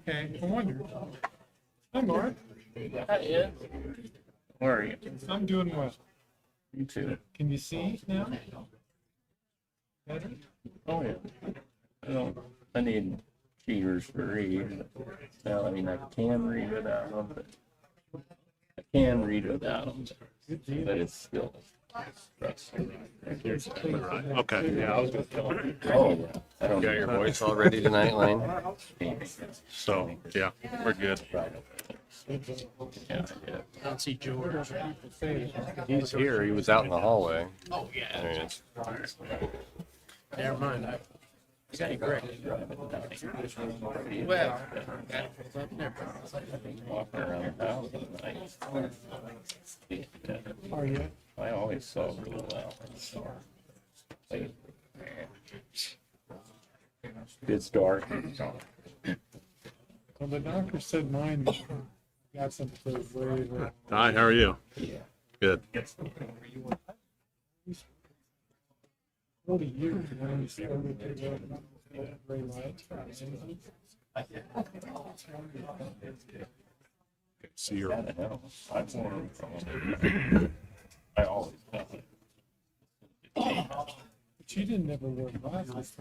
Okay, I wonder. Hi, Mark. Hi, Ed. Where are you? I'm doing well. You too. Can you see now? Better? Oh, yeah. I need cheaters to read. Well, I mean, I can read without them, but I can read without them. But it's still frustrating. Okay, yeah, I was gonna tell him. Oh, yeah. I don't Got your voice all ready tonight, Lane? So, yeah, we're good. Yeah, I did. I don't see George. He's here. He was out in the hallway. Oh, yeah. There he is. Never mind. I got you correct. Well, that was up there. Walking around the house at night. Are you? I always saw really well. It's dark. Well, the doctor said mine got some sort of wave. Hi, how are you? Yeah. Good. 40 years when we started to get gray light. See your, I know. I've worn from I always have it. But you didn't ever wear glasses.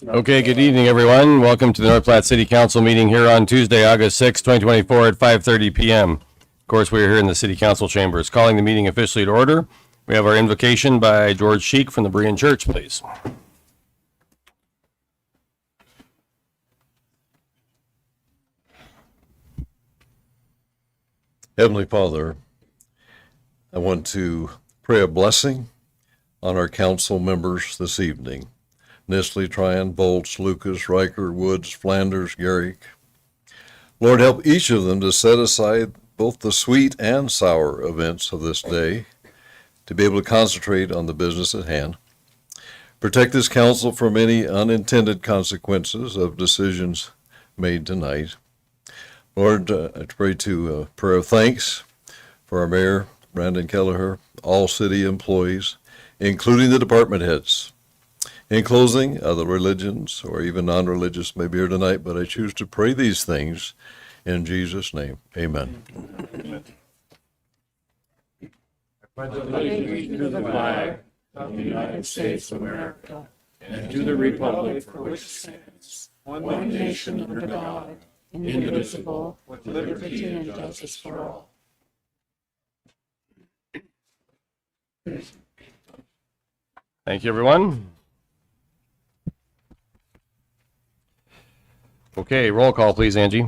Okay, good evening, everyone. Welcome to the North Platte City Council meeting here on Tuesday, August 6, 2024 at 5:30 p.m. Of course, we are here in the City Council chambers. Calling the meeting officially to order. We have our invocation by George Sheik from the Berean Church, please. Heavenly Father, I want to pray a blessing on our council members this evening. Nestle, Tryon, Bolts, Lucas, Riker, Woods, Flanders, Garrick. Lord, help each of them to set aside both the sweet and sour events of this day to be able to concentrate on the business at hand. Protect this council from any unintended consequences of decisions made tonight. Lord, I pray to a prayer of thanks for our mayor, Brandon Kelleher, all city employees, including the department heads. In closing, other religions or even non-religious may be here tonight, but I choose to pray these things in Jesus' name. Amen. Allegiance to the flag of the United States of America and to the republic for which it stands, one nation under God, indivisible, with liberty and justice for all. Thank you, everyone. Okay, roll call, please, Angie.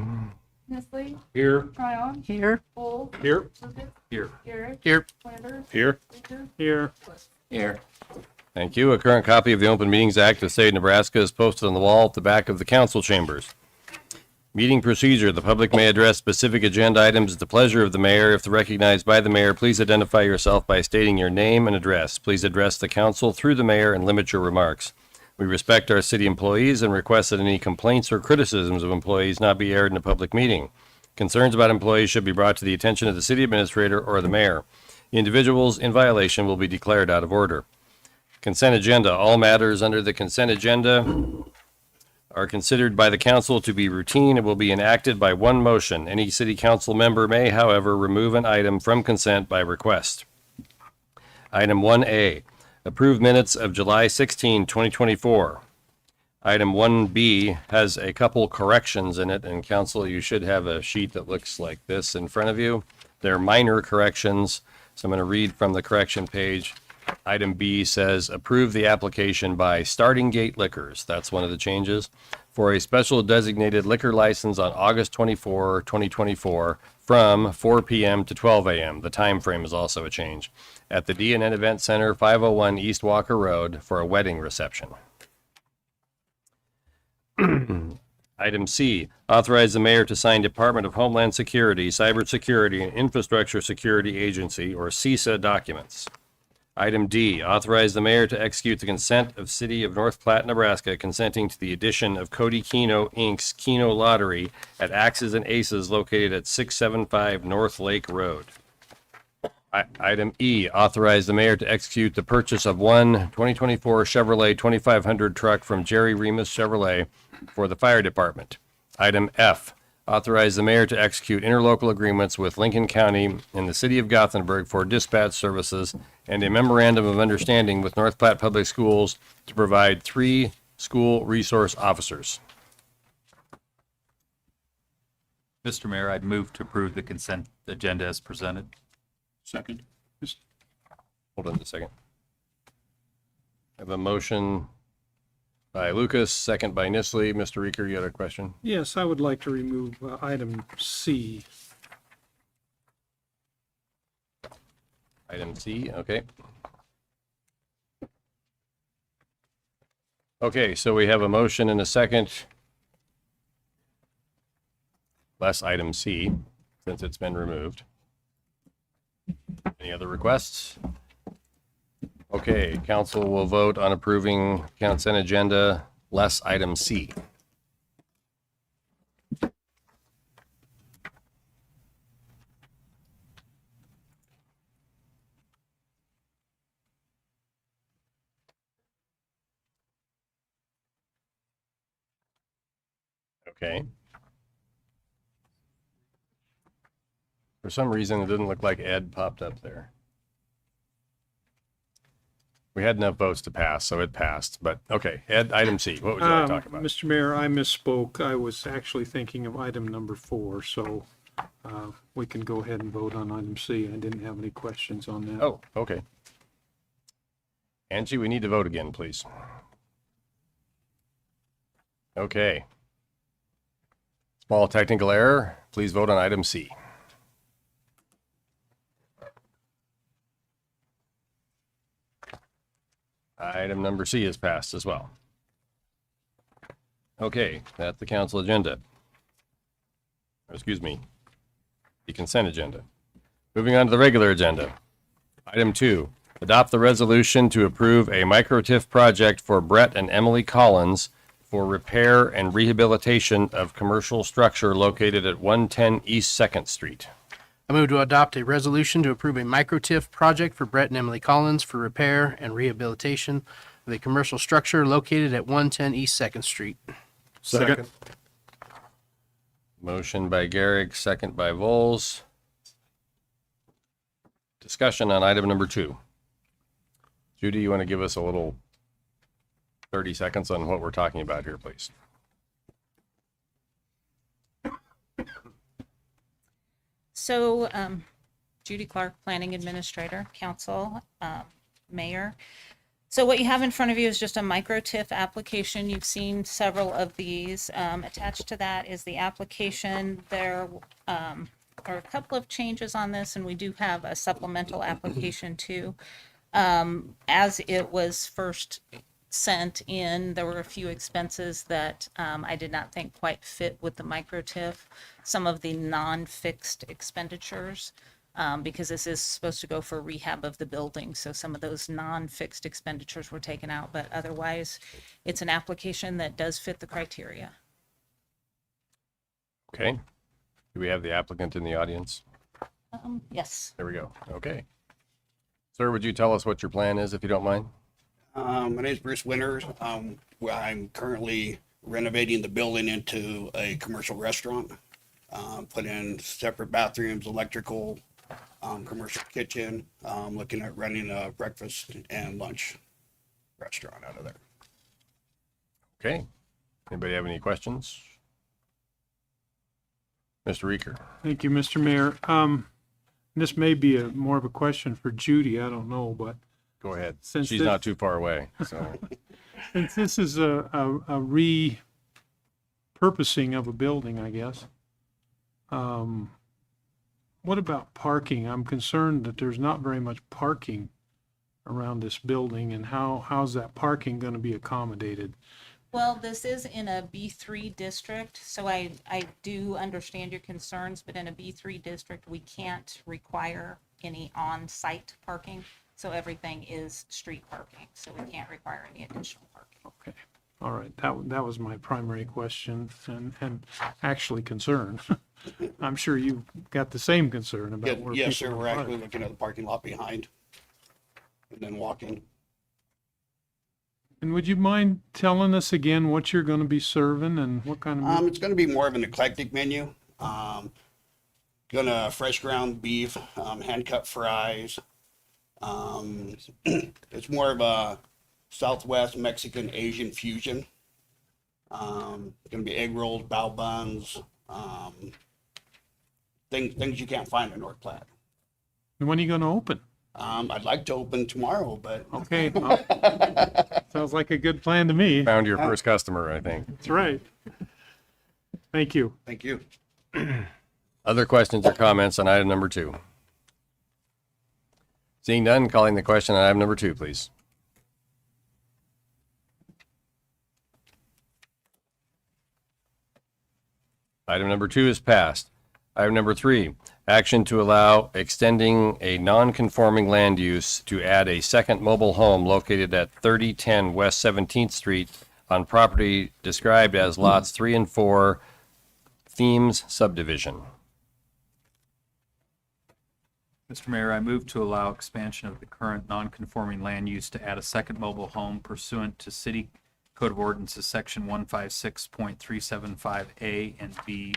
Nestle, here, Tryon, Here. Bull, here, Lucas, Here. Garrett, Here. Flanders, here, Baker, here. Here. Thank you. A current copy of the Open Meetings Act of the State of Nebraska is posted on the wall at the back of the council chambers. Meeting procedure. The public may address specific agenda items at the pleasure of the mayor. If recognized by the mayor, please identify yourself by stating your name and address. Please address the council through the mayor and limit your remarks. We respect our city employees and request that any complaints or criticisms of employees not be aired in a public meeting. Concerns about employees should be brought to the attention of the city administrator or the mayor. Individuals in violation will be declared out of order. Consent agenda. All matters under the consent agenda are considered by the council to be routine and will be enacted by one motion. Any city council member may, however, remove an item from consent by request. Item 1A. Approve minutes of July 16, 2024. Item 1B has a couple corrections in it, and council, you should have a sheet that looks like this in front of you. They're minor corrections, so I'm going to read from the correction page. Item B says, approve the application by Starting Gate Liquors. That's one of the changes. For a special designated liquor license on August 24, 2024, from 4 p.m. to 12 a.m. The time frame is also a change. At the D&N Event Center, 501 East Walker Road, for a wedding reception. Item C, authorize the mayor to sign Department of Homeland Security, Cybersecurity, and Infrastructure Security Agency, or CISA documents. Item D, authorize the mayor to execute the consent of City of North Platte, Nebraska, consenting to the addition of Cody Keno, Inc.'s Keno Lottery at Axes and Aces located at 675 North Lake Road. Item E, authorize the mayor to execute the purchase of one 2024 Chevrolet 2500 truck from Jerry Remus Chevrolet for the fire department. Item F, authorize the mayor to execute interlocal agreements with Lincoln County and the city of Gothenburg for dispatch services and a memorandum of understanding with North Platte Public Schools to provide 3 school resource officers. Mr. Mayor, I'd move to approve the consent agenda as presented. Second. Hold on a second. I have a motion by Lucas, second by Nisley. Mr. Reeker, you had a question? Yes, I would like to remove item C. Item C, okay. Okay, so we have a motion and a second. Less item C, since it's been removed. Any other requests? Okay, council will vote on approving consent agenda less item C. Okay. For some reason, it didn't look like Ed popped up there. We had enough votes to pass, so it passed. But okay, Ed, item C, what would you like to talk about? Mr. Mayor, I misspoke. I was actually thinking of item number 4, so we can go ahead and vote on item C. I didn't have any questions on that. Oh, okay. Angie, we need to vote again, please. Okay. Small technical error. Please vote on item C. Item number C is passed as well. Okay, that's the council agenda. Or, excuse me, the consent agenda. Moving on to the regular agenda. Item 2, adopt the resolution to approve a micro-TIF project for Brett and Emily Collins for repair and rehabilitation of commercial structure located at 110 East 2nd Street. I move to adopt a resolution to approve a micro-TIF project for Brett and Emily Collins for repair and rehabilitation of a commercial structure located at 110 East 2nd Street. Second. Motion by Garrick, second by Vols. Discussion on item number 2. Judy, you want to give us a little 30 seconds on what we're talking about here, please? So, Judy Clark, Planning Administrator, Council, Mayor. So what you have in front of you is just a micro-TIF application. You've seen several of these. Attached to that is the application. There are a couple of changes on this, and we do have a supplemental application too. As it was first sent in, there were a few expenses that I did not think quite fit with the micro-TIF. Some of the non-fixed expenditures, because this is supposed to go for rehab of the building. So some of those non-fixed expenditures were taken out, but otherwise it's an application that does fit the criteria. Okay. Do we have the applicant in the audience? Yes. There we go. Okay. Sir, would you tell us what your plan is, if you don't mind? My name is Bruce Winters. I'm currently renovating the building into a commercial restaurant. Put in separate bathrooms, electrical, commercial kitchen. Looking at running a breakfast and lunch restaurant out of there. Okay. Anybody have any questions? Mr. Reeker. Thank you, Mr. Mayor. This may be more of a question for Judy. I don't know, but Go ahead. Since She's this- not too far away, so. since this is a repurposing of a building, I guess. What about parking? I'm concerned that there's not very much parking around this building, and how's that parking going to be accommodated? Well, this is in a B3 district, so I do understand your concerns, but in a B3 district, we can't require any on-site parking. So everything is street parking, so we can't require any additional parking. Okay. All right, that was my primary question and actually concern. I'm sure you got the same concern about where Yes, people sir, are we're actually parked. looking at the parking lot behind and then walking. And would you mind telling us again what you're gonna be serving and what kind of, It's gonna be more of an eclectic menu. Gonna fresh ground beef, hand cut fries. It's more of a Southwest Mexican Asian fusion. Gonna be egg rolls, bao buns, things you can't find in North Platte. when are you gonna open? I'd like to open tomorrow, but Okay, well, sounds like a good plan to me. Found your first customer, I think. That's right. Thank you. thank you. Other questions or comments on item number 2? Seeing none, calling the question on item number 2, please. Item number 2 is passed. Item number 3, action to allow extending a non-conforming land use to add a second mobile home located at 3010 West 17th Street on property described as lots 3 and 4, Themes subdivision. Mr. Mayor, I move to allow expansion of the current non-conforming land use to add a second mobile home pursuant to City Code of Ordinances, Section 156.375A and B.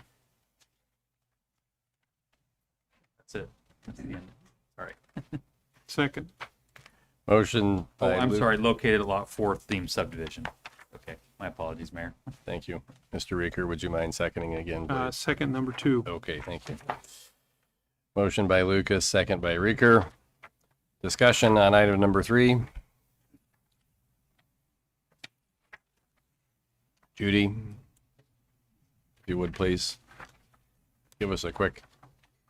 That's it. That's the end. All right. Second. Motion Oh, by I'm Luke. sorry, located at Lot 4 theme subdivision. Okay, my apologies, Mayor. Thank you. Mr. Reeker, would you mind seconding again, please? Second, number 2. Okay, thank you. Motion by Lucas, second by Reeker. Discussion on item number 3. Judy, if you would please give us a quick,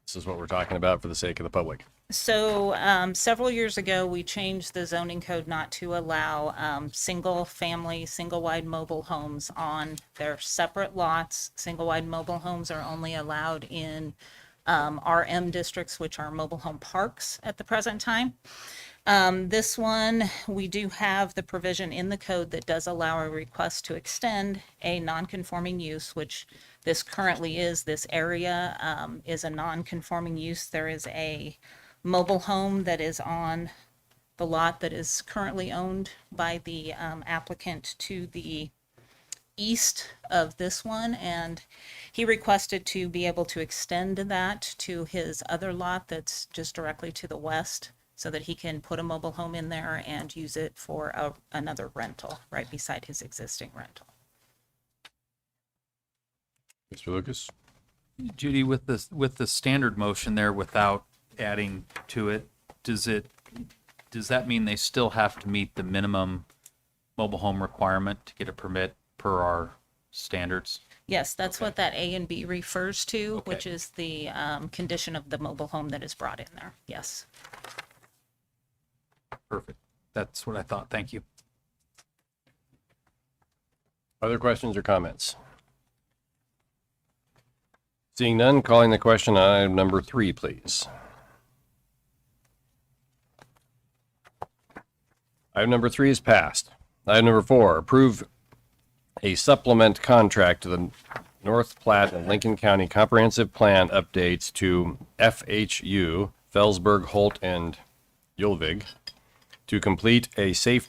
this is what we're talking about for the sake of the public. So several years ago, we changed the zoning code not to allow single-family, single-wide mobile homes on their separate lots. Single-wide mobile homes are only allowed in RM districts, which are mobile home parks at the present time. This one, we do have the provision in the code that does allow a request to extend a non-conforming use, which this currently is. This area is a non-conforming use. There is a mobile home that is on the lot that is currently owned by the applicant to the east of this one, and he requested to be able to extend that to his other lot that's just directly to the west so that he can put a mobile home in there and use it for another rental right beside his existing rental. Mr. Lucas? Judy, with the standard motion there without adding to it, does that mean they still have to meet the minimum mobile home requirement to get a permit per our standards? Yes, that's what that A and B refers to, Okay. which is the condition of the mobile home that is brought in there. Yes. Perfect. That's what I thought. Thank you. Other questions or comments? Seeing none, calling the question on item number 3, please. Item number 3 is passed. Item number 4, approve a supplement contract to the North Platte and Lincoln County Comprehensive Plan updates to FHU, Felsberg, Holt, and Yulvig, to complete a Safe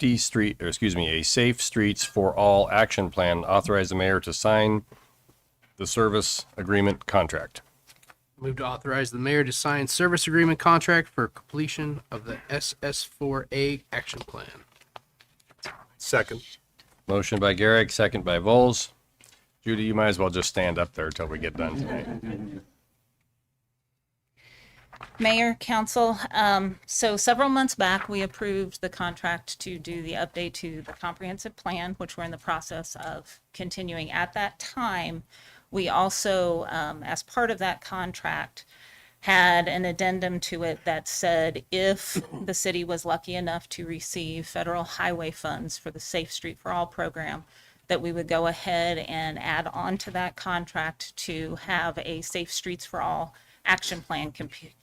Streets for All action plan. Authorize the mayor to sign the service agreement contract. Move to authorize the mayor to sign service agreement contract for completion of the SS4A action plan. Second. Motion by Garrick, second by Vols. Judy, you might as well just stand up there till we get done tonight. Mayor, council, so several months back, we approved the contract to do the update to the comprehensive plan, which we're in the process of continuing. At that time, we also, as part of that contract, had an addendum to it that said if the city was lucky enough to receive federal highway funds for the Safe Street for All program, that we would go ahead and add on to that contract to have a Safe Streets for All action plan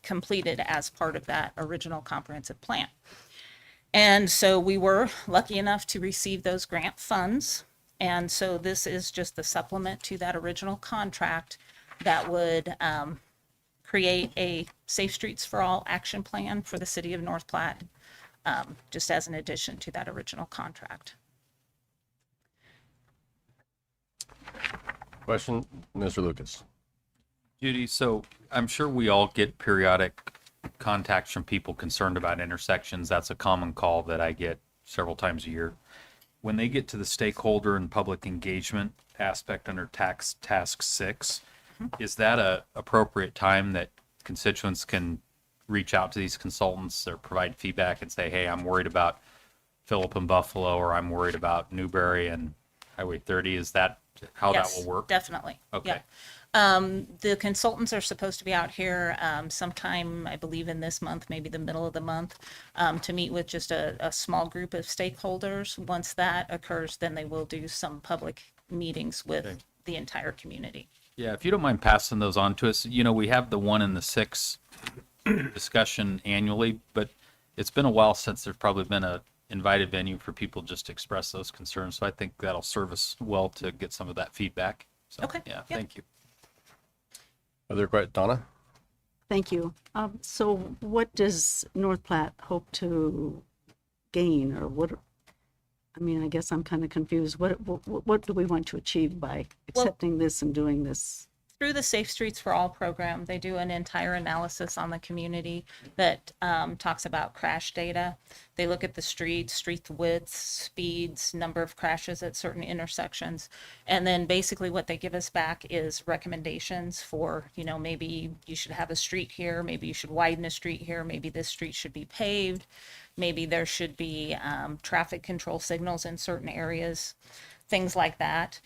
completed as part of that original comprehensive plan. And so we were lucky enough to receive those grant funds. And so this is just the supplement to that original contract that would create a Safe Streets for All action plan for the city of North Platte, just as an addition to that original contract. Question, Mr. Lucas. Judy, so I'm sure we all get periodic contacts from people concerned about intersections. That's a common call that I get several times a year. When they get to the stakeholder and public engagement aspect under task 6, is that a appropriate time that constituents can reach out to these consultants or provide feedback and say, hey, I'm worried about Phillip and Buffalo, or I'm worried about Newberry and Highway 30? Is that how that will work? Definitely. Okay. Yep. The consultants are supposed to be out here sometime, I believe, in this month, maybe the middle of the month, to meet with just a small group of stakeholders. Once that occurs, then they will do some public meetings with the entire community. Yeah, if you don't mind passing those on to us. You know, we have the 1 and the 6 discussion annually, but it's been a while since there's probably been a invited venue for people just to express those concerns. So I think that'll serve us well to get some of that feedback. So, Okay. Yeah, Yep. thank you. Other questions? Donna? Thank you. So what does North Platte hope to gain, or what, I mean, I guess I'm kind of confused. What do we want to achieve by accepting this and doing this? Through the Safe Streets for All program, they do an entire analysis on the community that talks about crash data. They look at the streets, street widths, speeds, number of crashes at certain intersections. And then basically what they give us back is recommendations for, you know, maybe you should have a street here, maybe you should widen a street here, maybe this street should be paved, maybe there should be traffic control signals in certain areas, things like that.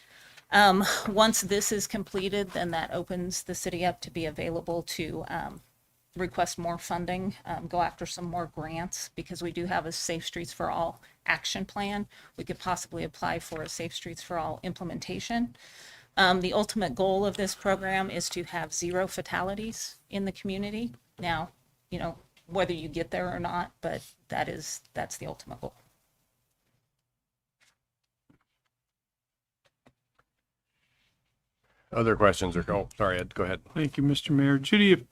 Once this is completed, then that opens the city up to be available to request more funding, go after some more grants, because we do have a Safe Streets for All action plan. We could possibly apply for a Safe Streets for All implementation. The ultimate goal of this program is to have 0 fatalities in the community. Now, you know, whether you get there or not, but that's the ultimate goal. Other questions or, oh, sorry, Ed, go ahead. Thank you, Mr. Mayor. Judy,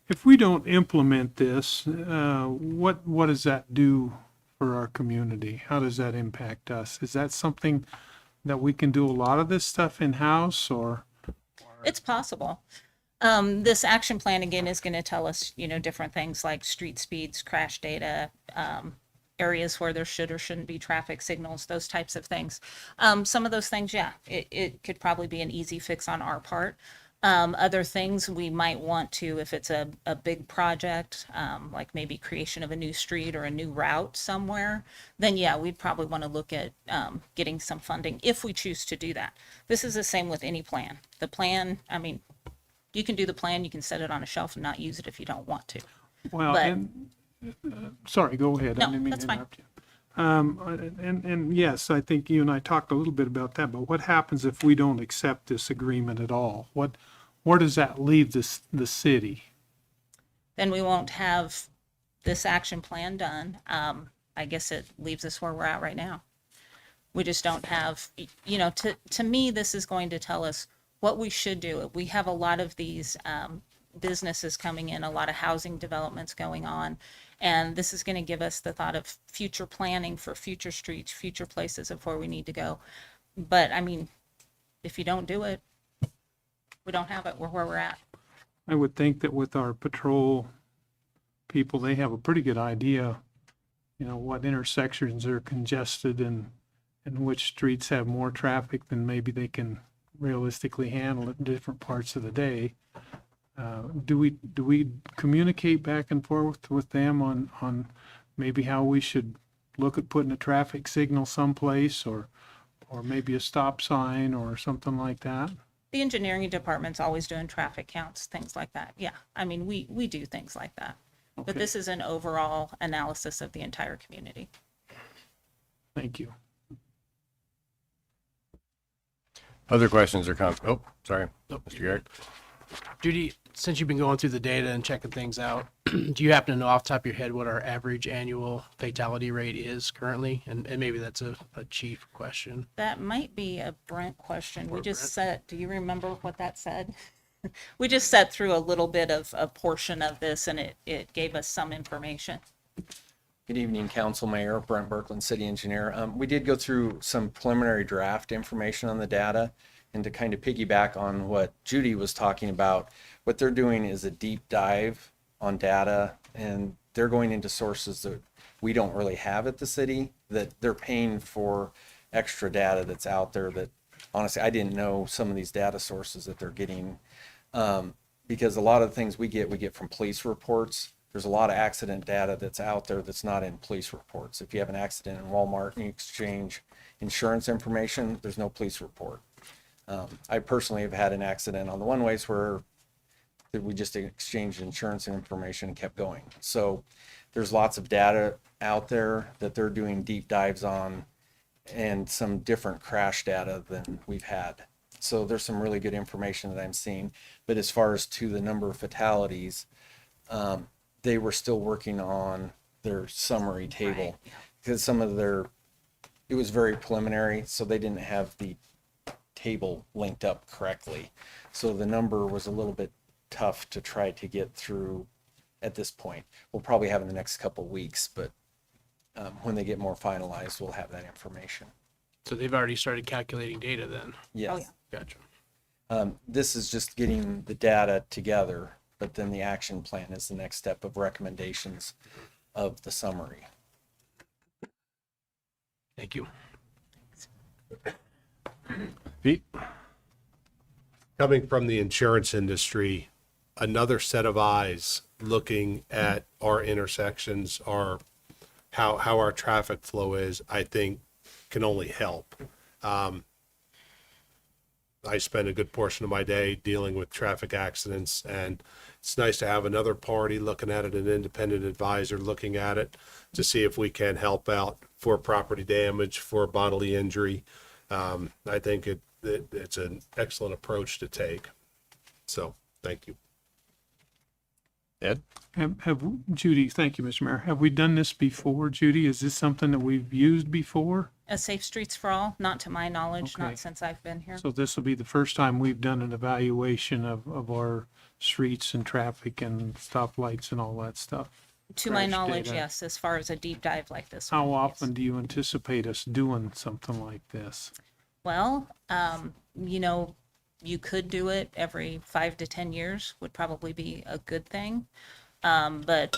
if we don't implement this, what does that do for our community? How does that impact us? Is that something that we can do a lot of this stuff in-house, or? It's possible. This action plan, again, is going to tell us, you know, different things like street speeds, crash data, areas where there should or shouldn't be traffic signals, those types of things. Some of those things, yeah, it could probably be an easy fix on our part. Other things we might want to, if it's a big project, like maybe creation of a new street or a new route somewhere, then yeah, we'd probably want to look at getting some funding if we choose to do that. This is the same with any plan. The plan, I mean, you can do the plan, you can set it on a shelf and not use it if you don't want to. Well, But- and, sorry, go ahead. I No, didn't mean that's to fine. interrupt you. And yes, I think you and I talked a little bit about that, but what happens if we don't accept this agreement at all? Where does that leave the city? Then we won't have this action plan done. I guess it leaves us where we're at right now. We just don't have, you know, to me, this is going to tell us what we should do. We have a lot of these businesses coming in, a lot of housing developments going on, and this is going to give us the thought of future planning for future streets, future places of where we need to go. But I mean, if you don't do it, we don't have it. We're where we're at. I would think that with our patrol people, they have a pretty good idea, you know, what intersections are congested and which streets have more traffic than maybe they can realistically handle at different parts of the day. Do we communicate back and forth with them on maybe how we should look at putting a traffic signal someplace, or maybe a stop sign or something like that? The engineering department's always doing traffic counts, things like that. Yeah, I mean, we do things like that. But Okay. this is an overall analysis of the entire community. Thank you. Other questions or comments? Oh, sorry, Mr. Garrett. Judy, since you've been going through the data and checking things out, Do you happen to know off the top of your head what our average annual fatality rate is currently? And maybe that's a chief question. That might be a Brent question. We Or just Brent. set, do you remember what that said? We just set through a little bit of a portion of this and it gave us some information. Good evening, Council Mayor, Brent Berkland, City Engineer. We did go through some preliminary draft information on the data, and to kind of piggyback on what Judy was talking about, what they're doing is a deep dive on data, and they're going into sources that we don't really have at the city, that they're paying for extra data that's out there that honestly, I didn't know some of these data sources that they're getting. Because a lot of the things we get from police reports. There's a lot of accident data that's out there that's not in police reports. If you have an accident in Walmart and you exchange insurance information, there's no police report. I personally have had an accident on the one-ways where we just exchanged insurance information and kept going. So there's lots of data out there that they're doing deep dives on, and some different crash data than we've had. So there's some really good information that I'm seeing. But as far as to the number of fatalities, they were still working on their summary table because it was very preliminary, so they didn't have the table linked up correctly. So the number was a little bit tough to try to get through at this point. We'll probably have in the next couple of weeks, but when they get more finalized, we'll have that information. So they've already started calculating data then. Yes. Oh, yeah. Gotcha. This is just getting the data together, but then the action plan is the next step of recommendations of the summary. Thank you. Pete? Coming from the insurance industry, another set of eyes looking at our intersections, how our traffic flow is, I think can only help. I spend a good portion of my day dealing with traffic accidents, and it's nice to have another party looking at it, an independent advisor looking at it to see if we can help out for property damage, for bodily injury. I think it's an excellent approach to take. So, thank you. Ed? Judy, thank you, Mr. Mayor. Have we done this before, Judy? Is this something that we've used before? A Safe Streets for All, not to my knowledge, Okay. not since I've been here. So this will be the first time we've done an evaluation of our streets and traffic and stoplights and all that stuff. To my crash knowledge, data. yes, as far as a deep dive like this one. How yes. often do you anticipate us doing something like this? Well, you could do it every 5 to 10 years would probably be a good thing. But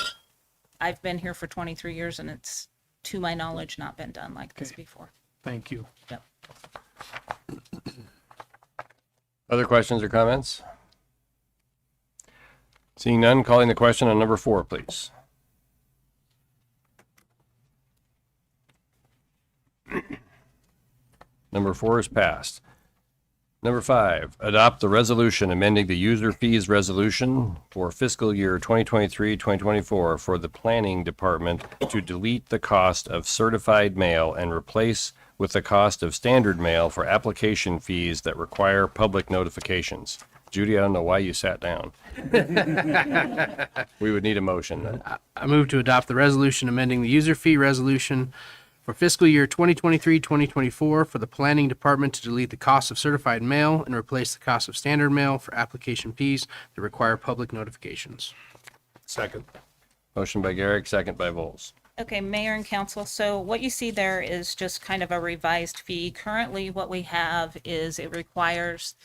I've been here for 23 years and it's, to my knowledge, not been done like this Okay. before. Thank you. Yep. Other questions or comments? Seeing none, calling the question on number 4, please. Number 4 is passed. Number 5, adopt the resolution amending the user fees resolution for fiscal year 2023-2024 for the planning department to delete the cost of certified mail and replace with the cost of standard mail for application fees that require public notifications. Judy, I don't know why you sat down. We would need a motion then. I move to adopt the resolution amending the user fee resolution for fiscal year 2023-2024 for the planning department to delete the cost of certified mail and replace the cost of standard mail for application fees that require public notifications. Second. Motion by Garrick, second by Vols. Okay, Mayor and Council, so what you see there is just kind of a revised fee. Currently, what we have is it requires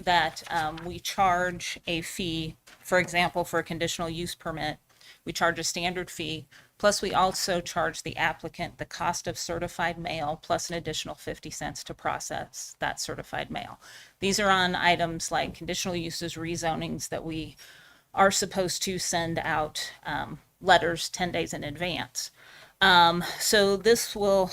that we charge a fee, for example, for a conditional use permit, we charge a standard fee, plus we also charge the applicant the cost of certified mail plus an additional 50 cents to process that certified mail. These are on items like conditional uses, rezonings that we are supposed to send out letters 10 days in advance. So this will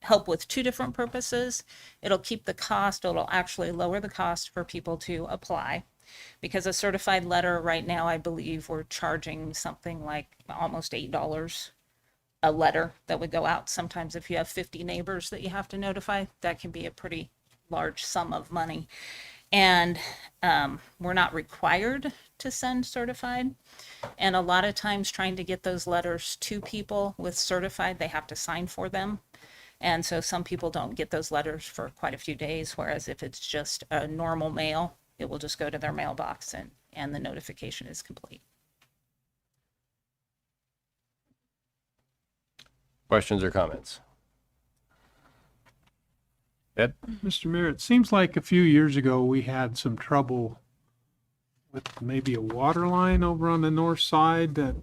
help with 2 different purposes. It'll keep the cost, it'll actually lower the cost for people to apply. Because a certified letter right now, I believe we're charging something like almost $8 a letter that would go out. Sometimes if you have 50 neighbors that you have to notify, that can be a pretty large sum of money. And we're not required to send certified. And a lot of times trying to get those letters to people with certified, they have to sign for them. And so some people don't get those letters for quite a few days, whereas if it's just a normal mail, it will just go to their mailbox and the notification is complete. Questions or comments? Ed? Mr. Mayor, it seems like a few years ago, we had some trouble with maybe a water line over on the north side that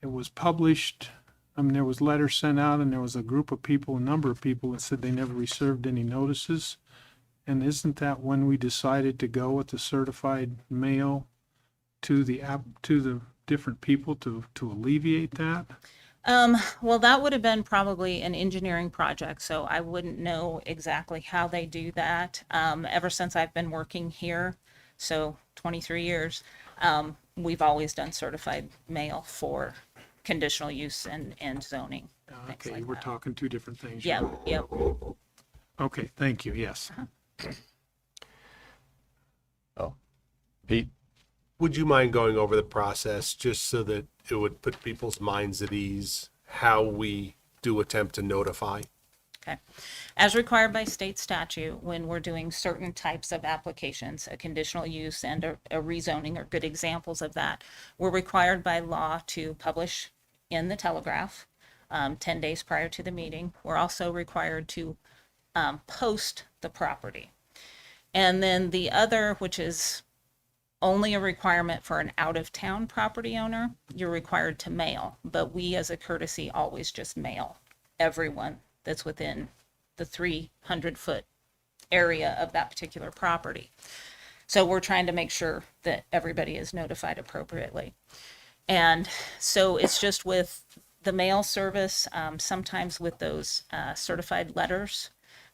it was published. I mean, there was letters sent out and there was a group of people, a number of people that said they never received any notices. And isn't that when we decided to go with the certified mail to the different people to alleviate that? Well, that would have been probably an engineering project, so I wouldn't know exactly how they do that. Ever since I've been working here, so 23 years, we've always done certified mail for conditional use and zoning. things Okay, like we're that. talking two different things. Yep, yep. Okay, thank you, yes. Pete? Would you mind going over the process just so that it would put people's minds at ease how we do attempt to notify? Okay. As required by state statute, when we're doing certain types of applications, a conditional use and a rezoning are good examples of that, we're required by law to publish in the Telegraph 10 days prior to the meeting. We're also required to post the property. And then the other, which is only a requirement for an out-of-town property owner, you're required to mail. But we, as a courtesy, always just mail everyone that's within the 300-foot area of that particular property. So we're trying to make sure that everybody is notified appropriately. And so it's just with the mail service, sometimes with those certified letters,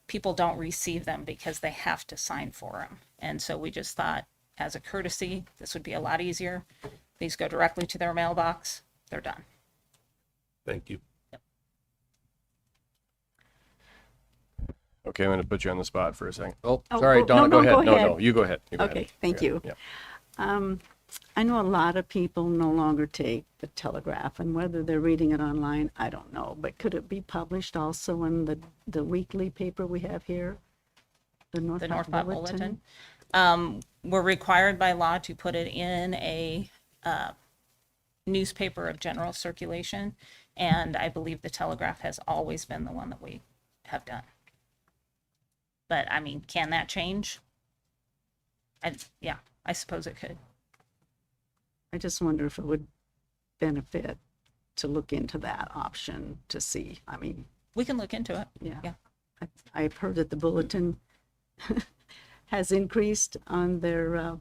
people don't receive them because they have to sign for them. And so we just thought, as a courtesy, this would be a lot easier. These go directly to their mailbox, they're done. Thank you. Okay, I'm going to put you on the spot for a second. Oh, Oh, sorry, oh, Donna, no, go no, ahead. go No, ahead. no, you go ahead. You go Okay, ahead. thank Yeah, you. yeah. I know a lot of people no longer take the Telegraph, and whether they're reading it online, I don't know. But could it be published also in the weekly paper we have here? The North The Platte North Platte Bulletin. We're required by law to put it in a newspaper of general circulation, and I believe the Telegraph has always been the one that we have done. But I mean, can that change? Yeah, I suppose it could. I just wonder if it would benefit to look into that option to see. I mean, We can look into it. yeah. Yeah. I've heard that the Bulletin has increased on their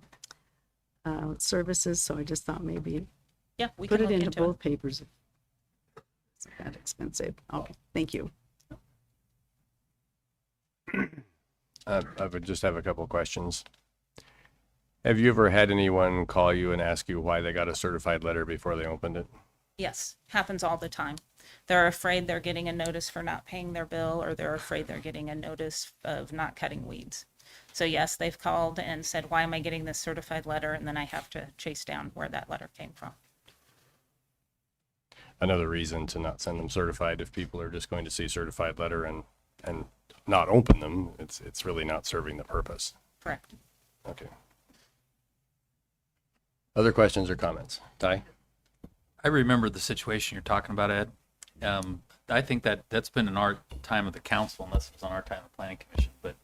services, so I just thought maybe Yeah, we put can it look into into both it. papers. It's not that expensive. Okay, thank you. I would just have a couple of questions. Have you ever had anyone call you and ask you why they got a certified letter before they opened it? Yes, happens all the time. They're afraid they're getting a notice for not paying their bill, or they're afraid they're getting a notice of not cutting weeds. So yes, they've called and said, why am I getting this certified letter? And then I have to chase down where that letter came from. Another reason to not send them certified, if people are just going to see certified letter and not open them, it's really not serving the purpose. Correct. Okay. Other questions or comments? Ty? I remember the situation you're talking about, Ed. I think that's been in our time of the council, unless it was on our time of the planning commission. But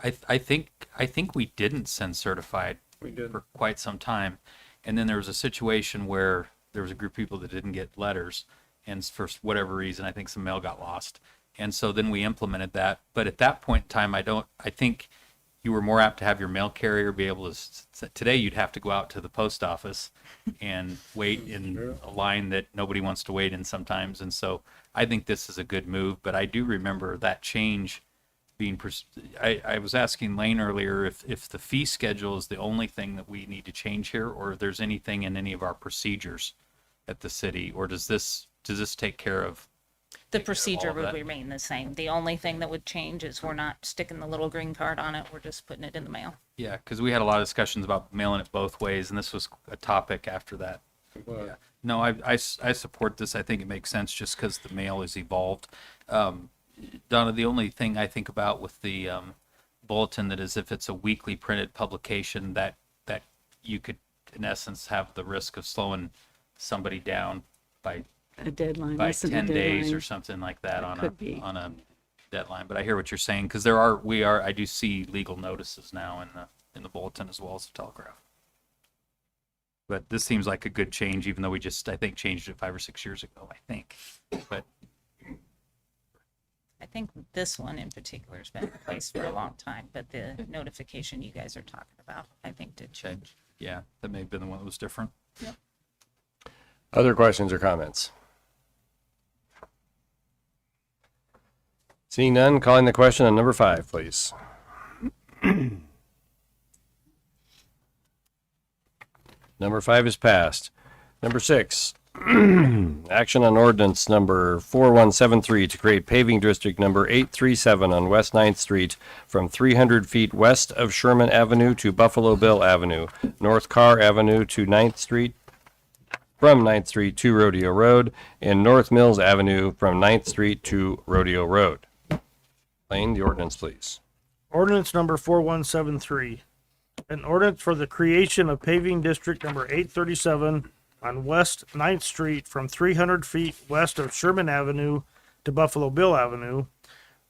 I think we didn't send certified for quite some time, and then there was a situation where there was a group of people that didn't get letters, and for whatever reason, I think some mail got lost, and so then we implemented that. But at that point in time, I think you were more apt to have your mail carrier be able to, today you'd have to go out to the post office and wait in a line that nobody wants to wait in sometimes. And so I think this is a good move, but I do remember that change being, I was asking Lane earlier if the fee schedule is the only thing that we need to change here, or if there's anything in any of our procedures at the city, or does this take care of The all procedure of would that? remain the same. The only thing that would change is we're not sticking the little green card on it. We're just putting it in the mail. Yeah, because we had a lot of discussions about mailing it both ways, and this was a topic after that. Yeah. No, I support this. I think it makes sense just because the mail has evolved. Donna, the only thing I think about with the bulletin that is if it's a weekly printed publication that you could in essence have the risk of slowing somebody down by A deadline, by less than a 10 days deadline. or something like that on Could be. a deadline. But I hear what you're saying because I do see legal notices now in the bulletin as well as the Telegraph. But this seems like a good change, even though we just I think changed it 5 or 6 years ago. I think, but I think this one in particular has been in place for a long time, but the notification you guys are talking about, I think did change. yeah, that may have been the one that was different. Other questions or comments? Seeing none, calling the question on number 5, please. Number 5 is passed. Number 6, action on ordinance number 4173 to create paving district number 837 on West 9th Street from 300 feet west of Sherman Avenue to Buffalo Bill Avenue, North Carr Avenue to 9th Street, from 9th Street to Rodeo Road, and North Mills Avenue from 9th Street to Rodeo Road. Lane, the ordinance, please. Ordinance number 4173. An ordinance for the creation of paving district number 837 on West 9th Street from 300 feet west of Sherman Avenue to Buffalo Bill Avenue,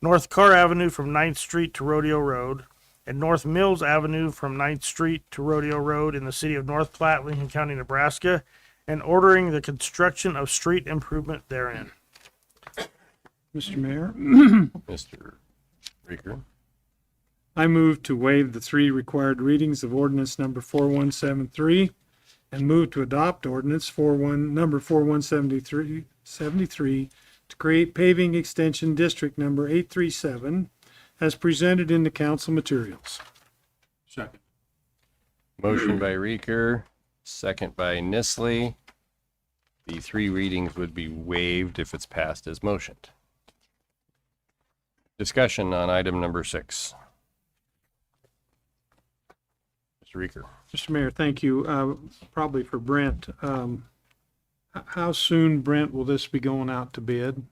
North Carr Avenue from 9th Street to Rodeo Road, and North Mills Avenue from 9th Street to Rodeo Road in the city of North Platte, Lincoln County, Nebraska, and ordering the construction of street improvement therein. Mr. Mayor, Mr. Reeker. I move to waive the 3 required readings of ordinance number 4173 and move to adopt ordinance number 4173 to create paving extension district number 837 as presented in the council materials. Second. Motion by Reeker, second by Nisley. The 3 readings would be waived if it's passed as motioned. Discussion on item number 6. Mr. Reeker. Mr. Mayor, thank you. Probably for Brent. How soon, Brent, will this be going out to bid?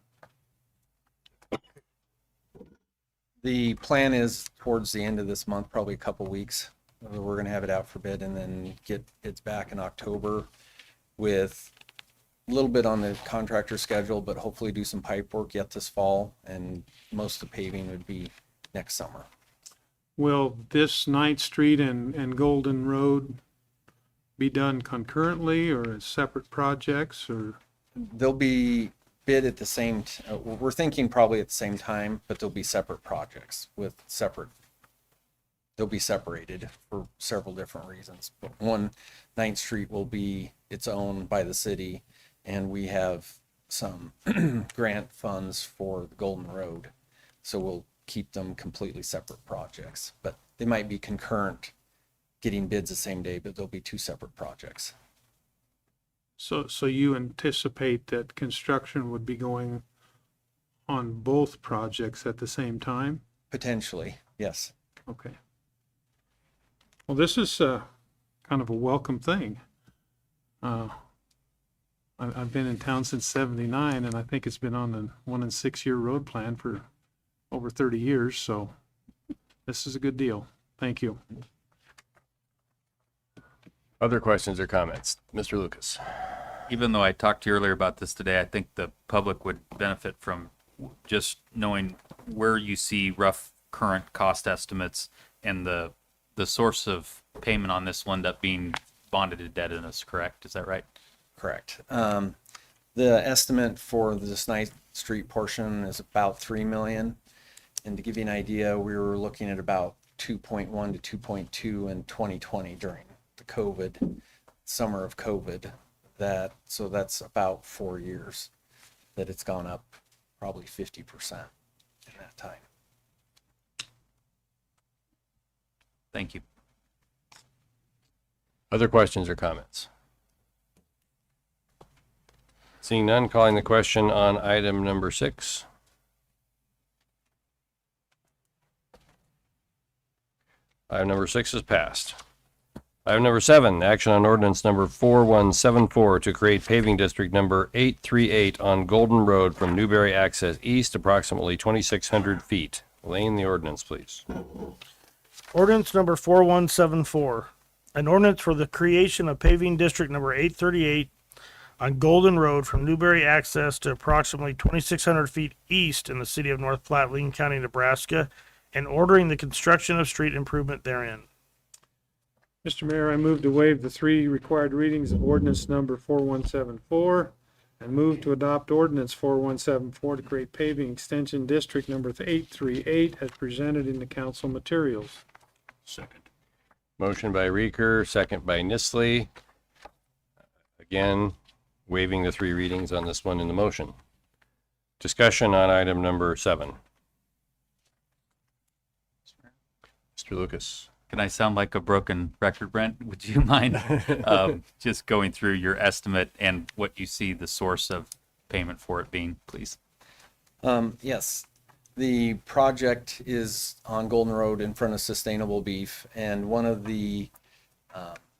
The plan is towards the end of this month, probably a couple weeks. We're going to have it out for bid and then get it back in October with a little bit on the contractor schedule, but hopefully do some pipe work yet this fall, and most of the paving would be next summer. Will this 9th Street and Golden Road be done concurrently or as separate projects or? They'll be bid at the same, we're thinking probably at the same time, but they'll be separate projects with separate, they'll be separated for several different reasons. But 9th Street will be its own by the city, and we have some grant funds for the Golden Road. So we'll keep them completely separate projects, but they might be concurrent, getting bids the same day, but they'll be 2 separate projects. So you anticipate that construction would be going on both projects at the same time? Potentially, yes. Okay. Well, this is kind of a welcome thing. I've been in town since '79, and I think it's been on the 1 and 6-year road plan for over 30 years, so this is a good deal. Thank you. Other questions or comments? Mr. Lucas. Even though I talked to you earlier about this today, I think the public would benefit from just knowing where you see rough current cost estimates, and the source of payment on this will end up being bonded indebtedness, correct? Is that right? Correct. The estimate for this 9th Street portion is about 3 million. And to give you an idea, we were looking at about 2.1 to 2.2 in 2020 during the summer of COVID. So that's about 4 years that it's gone up probably 50% in that time. Thank you. Other questions or comments? Seeing none, calling the question on item number 6. Item number 6 is passed. Item number 7, action on ordinance number 4174 to create paving district number 838 on Golden Road from Newberry Access East, approximately 2,600 feet. Elaine, the ordinance, please. Ordinance number 4174. An ordinance for the creation of paving district number 838 on Golden Road from Newberry Access to approximately 2,600 feet east in the city of North Platte, Lincoln County, Nebraska, and ordering the construction of street improvement therein. Mr. Mayor, I move to waive the 3 required readings of ordinance number 4174 and move to adopt ordinance 4174 to create paving extension district number 838 as presented in the council materials. Second. Motion by Reeker, second by Nisley. Again, waiving the 3 readings on this one in the motion. Discussion on item number 7. Mr. Lucas. Can I sound like a broken record, Brent? Would you mind just going through your estimate and what you see the source of payment for it being, please? Yes, the project is on Golden Road in front of Sustainable Beef, and one of the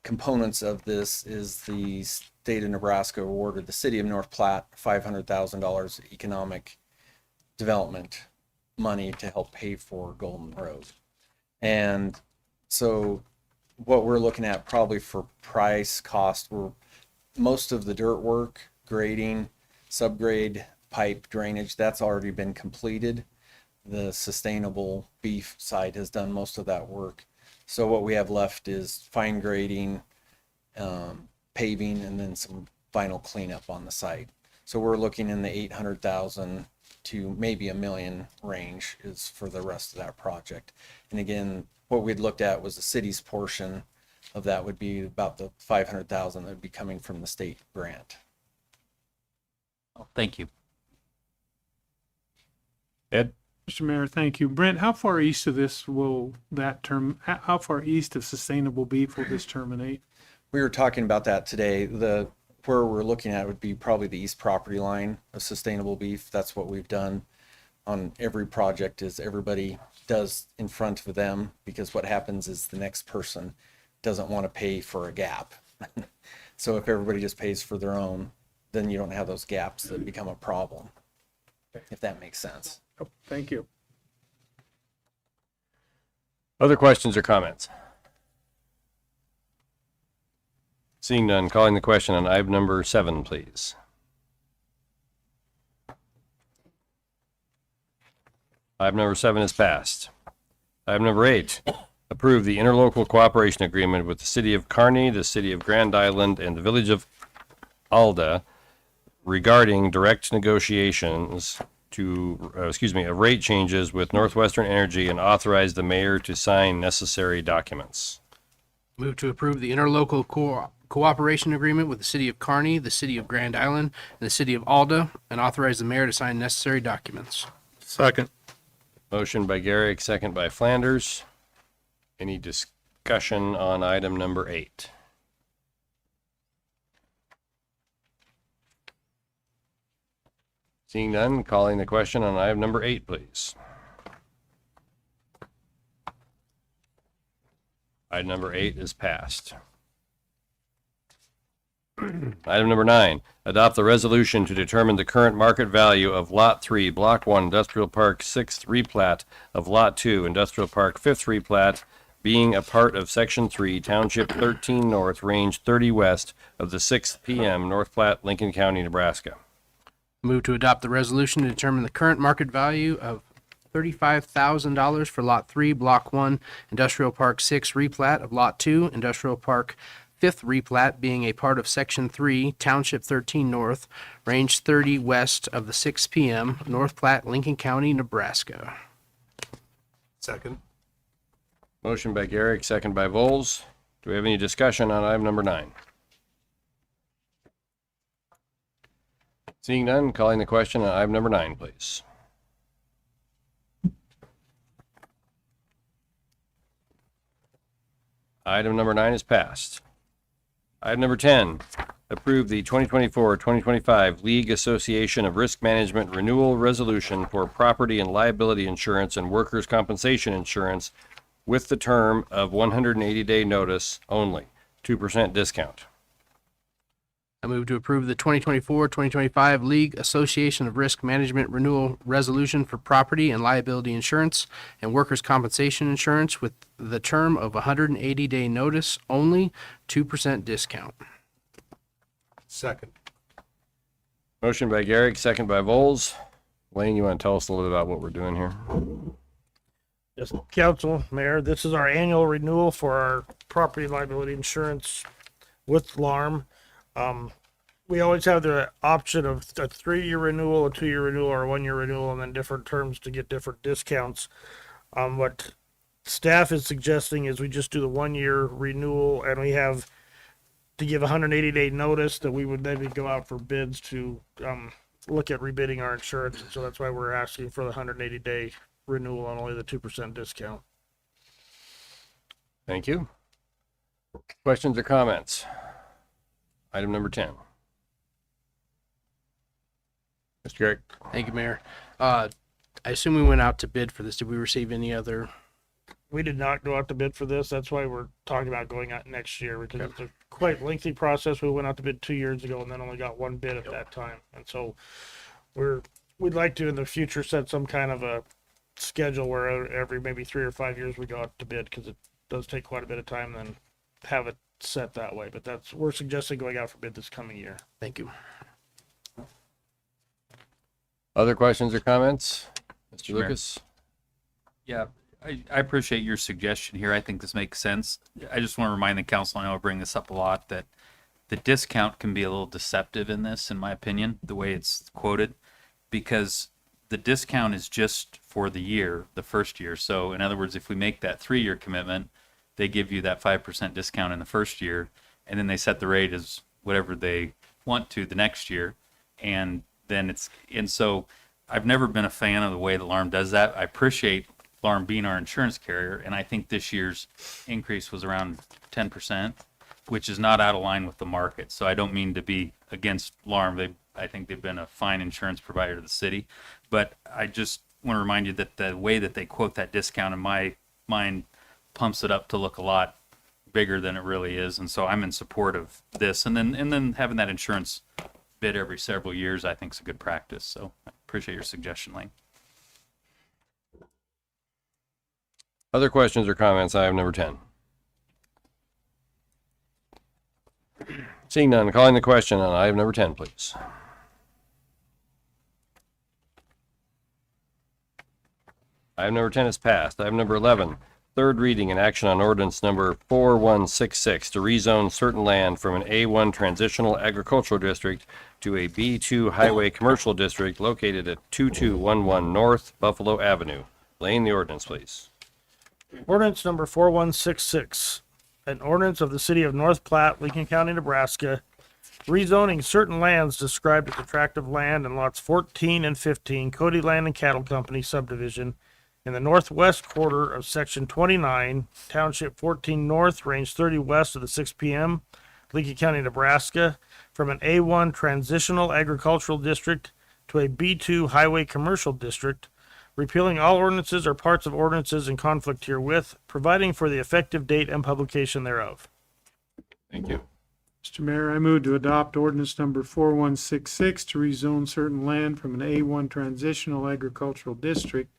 components of this is the state of Nebraska awarded the city of North Platte $500,000 economic development money to help pay for Golden Road. And so what we're looking at probably for price cost, most of the dirt work, grading, subgrade, pipe, drainage, that's already been completed. The Sustainable Beef side has done most of that work. So what we have left is fine grading, paving, and then some final cleanup on the site. So we're looking in the 800,000 to maybe $1 million range is for the rest of that project. And again, what we'd looked at was the city's portion of that would be about the 500,000 that would be coming from the state grant. Oh, thank you. Ed? Mr. Mayor, thank you. Brent, how far east of this will how far east of Sustainable Beef will this terminate? We were talking about that today. Where we're looking at would be probably the east property line of Sustainable Beef. That's what we've done on every project is everybody does in front of them, because what happens is the next person doesn't want to pay for a gap. So if everybody just pays for their own, then you don't have those gaps that become a problem, if that makes sense. Oh, thank you. Other questions or comments? Seeing none, calling the question on item number 7, please. Item number 7 is passed. Item number 8, approve the interlocal cooperation agreement with the City of Kearney, the City of Grand Island, and the Village of Alda regarding direct negotiations of rate changes with Northwestern Energy and authorize the mayor to sign necessary documents. Move to approve the interlocal cooperation agreement with the City of Kearney, the City of Grand Island, and the City of Alda, and authorize the mayor to sign necessary documents. Second. Motion by Garrick, second by Flanders. Any discussion on item number 8? Seeing none, calling the question on item number 8, please. Item number 8 is passed. Item number 9, adopt the resolution to determine the current market value of Lot 3, Block 1, Industrial Park 6th replat of Lot 2, Industrial Park 5th replat, being a part of Section 3, Township 13 North, Range 30 West of the 6th PM, North Platte, Lincoln County, Nebraska. Move to adopt the resolution to determine the current market value of $35,000 for Lot 3, Block 1, Industrial Park 6 replat of Lot 2, Industrial Park 5th replat, being a part of Section 3, Township 13 North, Range 30 West of the 6 PM, North Platte, Lincoln County, Nebraska. Second. Motion by Garrick, second by Vols. Do we have any discussion on item number 9? Seeing none, calling the question on item number 9, please. Item number 9 is passed. Item number 10, approve the 2024-2025 League Association of Risk Management Renewal Resolution for property and liability insurance and workers' compensation insurance with the term of 180-day notice only, 2% discount. I move to approve the 2024-2025 League Association of Risk Management Renewal Resolution for property and liability insurance and workers' compensation insurance with the term of 180-day notice only, 2% discount. Second. Motion by Garrick, second by Vols. Lane, you want to tell us a little bit about what we're doing here? Yes, Council, Mayor, this is our annual renewal for our property and liability insurance with LARM. We always have the option of a 3-year renewal, a 2-year renewal, or a 1-year renewal, and then different terms to get different discounts. What staff is suggesting is we just do the 1-year renewal, and we have to give 180-day notice that we would then go out for bids to look at rebidding our insurance. And so that's why we're asking for the 180-day renewal on only the 2% discount. Thank you. Questions or comments? Item number 10. Mr. Garrick. Thank you, Mayor. I assume we went out to bid for this. Did we receive any other? We did not go out to bid for this. That's why we're talking about going out next year, because it's a quite lengthy process. We went out to bid 2 years ago and then only got one bid at that time. And so we'd like to in the future set some kind of a schedule where every maybe 3 or 5 years we go out to bid, because it does take quite a bit of time, then have it set that way. But we're suggesting going out for bid this coming year. Thank you. Other questions or comments? Mr. Mayor. Lucas? Yeah, I appreciate your suggestion here. I think this makes sense. I just want to remind the council, I know I bring this up a lot, that the discount can be a little deceptive in this, in my opinion, the way it's quoted, because the discount is just for the year, the first year. So in other words, if we make that 3-year commitment, they give you that 5% discount in the first year, and then they set the rate as whatever they want to the next year. And so I've never been a fan of the way that LARM does that. I appreciate LARM being our insurance carrier, and I think this year's increase was around 10%, which is not out of line with the market. So I don't mean to be against LARM. I think they've been a fine insurance provider to the city, but I just want to remind you that the way that they quote that discount in my mind pumps it up to look a lot bigger than it really is. And so I'm in support of this, and then having that insurance bid every several years, I think is a good practice. So I appreciate your suggestion, Lane. Other questions or comments? Item number 10. Seeing none, calling the question on item number 10, please. Item number 10 is passed. Item number 11, third reading and action on ordinance number 4166 to rezone certain land from an A1 transitional agricultural district to a B2 highway commercial district located at 2211 North Buffalo Avenue. Lane, the ordinance, please. Ordinance number 4166, an ordinance of the city of North Platte, Lincoln County, Nebraska, rezoning certain lands described as attractive land in lots 14 and 15, Cody Land and Cattle Company subdivision, in the northwest quarter of section 29, township 14 north, range 30 west of the 6 p.m., Lincoln County, Nebraska, from an A1 transitional agricultural district to a B2 highway commercial district, repealing all ordinances or parts of ordinances in conflict herewith, providing for the effective date and publication thereof. Thank you. Mr. Mayor, I move to adopt ordinance number 4166 to rezone certain land from an A1 transitional agricultural district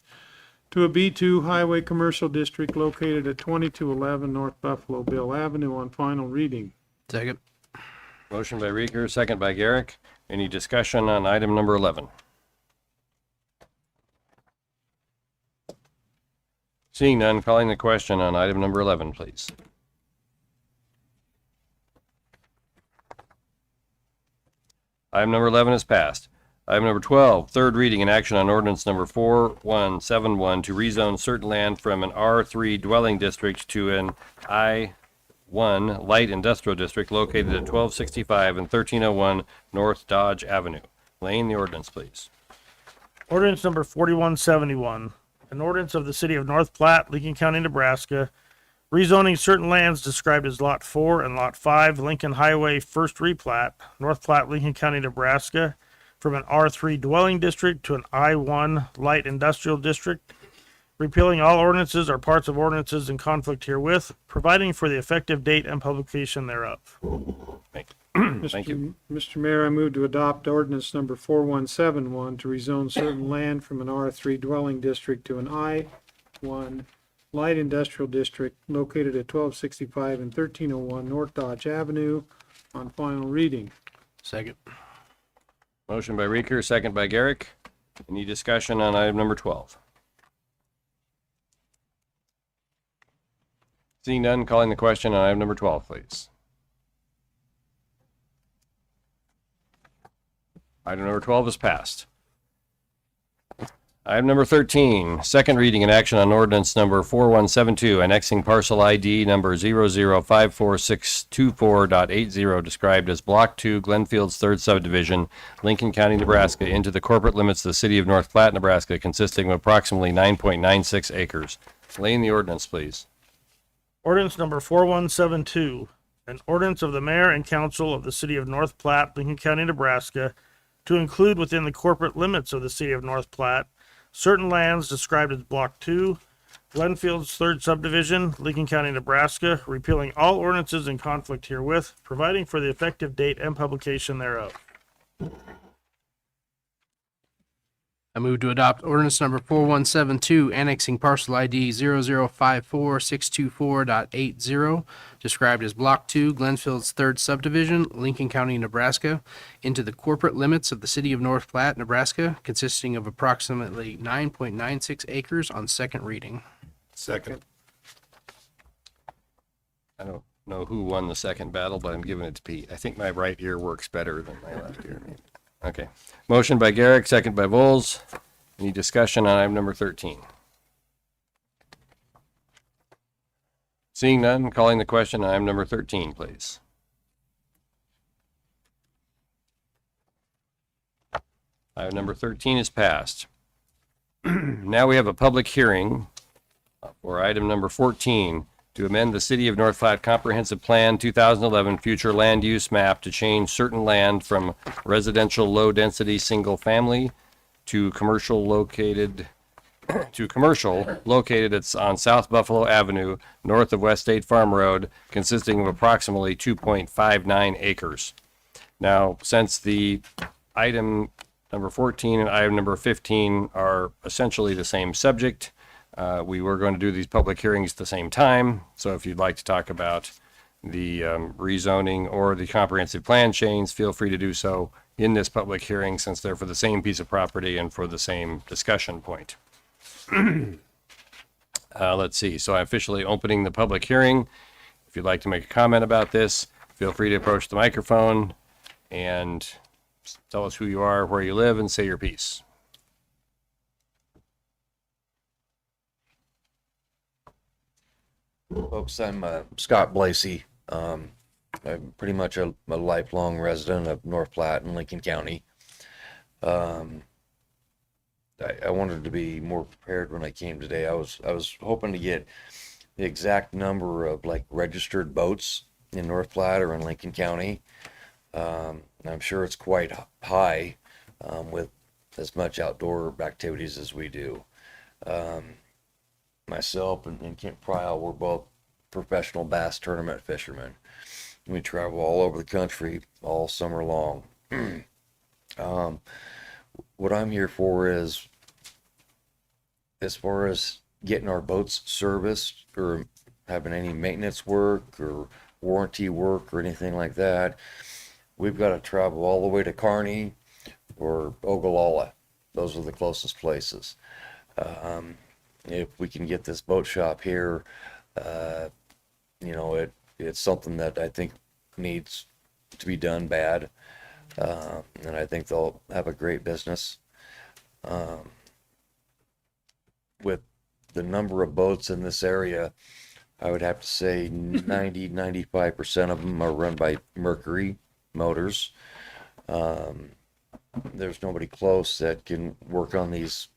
to a B2 highway commercial district located at 2211 North Buffalo Bill Avenue on final reading. Second. Motion by Reeker, second by Garrick. Any discussion on item number 11? Seeing none, calling the question on item number 11, please. Item number 11 is passed. Item number 12, third reading and action on ordinance number 4171 to rezone certain land from an R3 dwelling district to an I1 light industrial district located at 1265 and 1301 North Dodge Avenue. Lane, the ordinance, please. Ordinance number 4171, an ordinance of the city of North Platte, Lincoln County, Nebraska, rezoning certain lands described as Lot 4 and Lot 5, Lincoln Highway First Replat, North Platte, Lincoln County, Nebraska, from an R3 dwelling district to an I1 light industrial district, repealing all ordinances or parts of ordinances in conflict herewith, providing for the effective date and publication thereof. Thank you. Mr. Mayor, I move to adopt ordinance number 4171 to rezone certain land from an R3 dwelling district to an I1 light industrial district located at 1265 and 1301 North Dodge Avenue on final reading. Second. Motion by Reeker, second by Garrick. Any discussion on item number 12? Seeing none, calling the question on item number 12, please. Item number 12 is passed. Item number 13, second reading and action on ordinance number 4172, annexing parcel ID number 0054624.80, described as Block 2, Glenfield's 3rd Subdivision, Lincoln County, Nebraska, into the corporate limits of the city of North Platte, Nebraska, consisting of approximately 9.96 acres. Lane, the ordinance, please. Ordinance number 4172, an ordinance of the mayor and council of the city of North Platte, Lincoln County, Nebraska, to include within the corporate limits of the city of North Platte certain lands described as Block 2, Glenfield's 3rd Subdivision, Lincoln County, Nebraska, repealing all ordinances in conflict herewith, providing for the effective date and publication thereof. I move to adopt ordinance number 4172, annexing parcel ID 0054624.80, described as Block 2, Glenfield's 3rd Subdivision, Lincoln County, Nebraska, into the corporate limits of the city of North Platte, Nebraska, consisting of approximately 9.96 acres on second reading. Second. I don't know who won the second battle, but I'm giving it to Pete. I think my right ear works better than my left ear. Okay. Motion by Garrick, second by Vols. Any discussion on item number 13? Seeing none, calling the question on item number 13, please. Item number 13 is passed. Now we have a public hearing for item number 14 to amend the City of North Platte Comprehensive Plan 2011 Future Land Use Map to change certain land from residential low-density single-family to commercial located on South Buffalo Avenue, north of West State Farm Road, consisting of approximately 2.59 acres. Now, since the item number 14 and item number 15 are essentially the same subject, we were going to do these public hearings at the same time, so if you'd like to talk about the rezoning or the comprehensive plan change, feel free to do so in this public hearing, since they're for the same piece of property and for the same discussion point. Let's see, so I'm officially opening the public hearing. If you'd like to make a comment about this, feel free to approach the microphone and tell us who you are, where you live, and say your piece. Folks, I'm Scott Blasey. I'm pretty much a lifelong resident of North Platte and Lincoln County. I wanted to be more prepared when I came today. I was hoping to get the exact number of like registered boats in North Platte or in Lincoln County. I'm sure it's quite high with as much outdoor activities as we do. Myself and Kent Pryle, we're both professional bass tournament fishermen. We travel all over the country all summer long. What I'm here for is, as far as getting our boats serviced or having any maintenance work or warranty work or anything like that, we've got to travel all the way to Kearney or Ogallala. Those are the closest places. If we can get this boat shop here, it's something that I think needs to be done bad. And I think they'll have a great business. With the number of boats in this area, I would have to say 95% of them are run by Mercury motors. There's nobody close that can work on these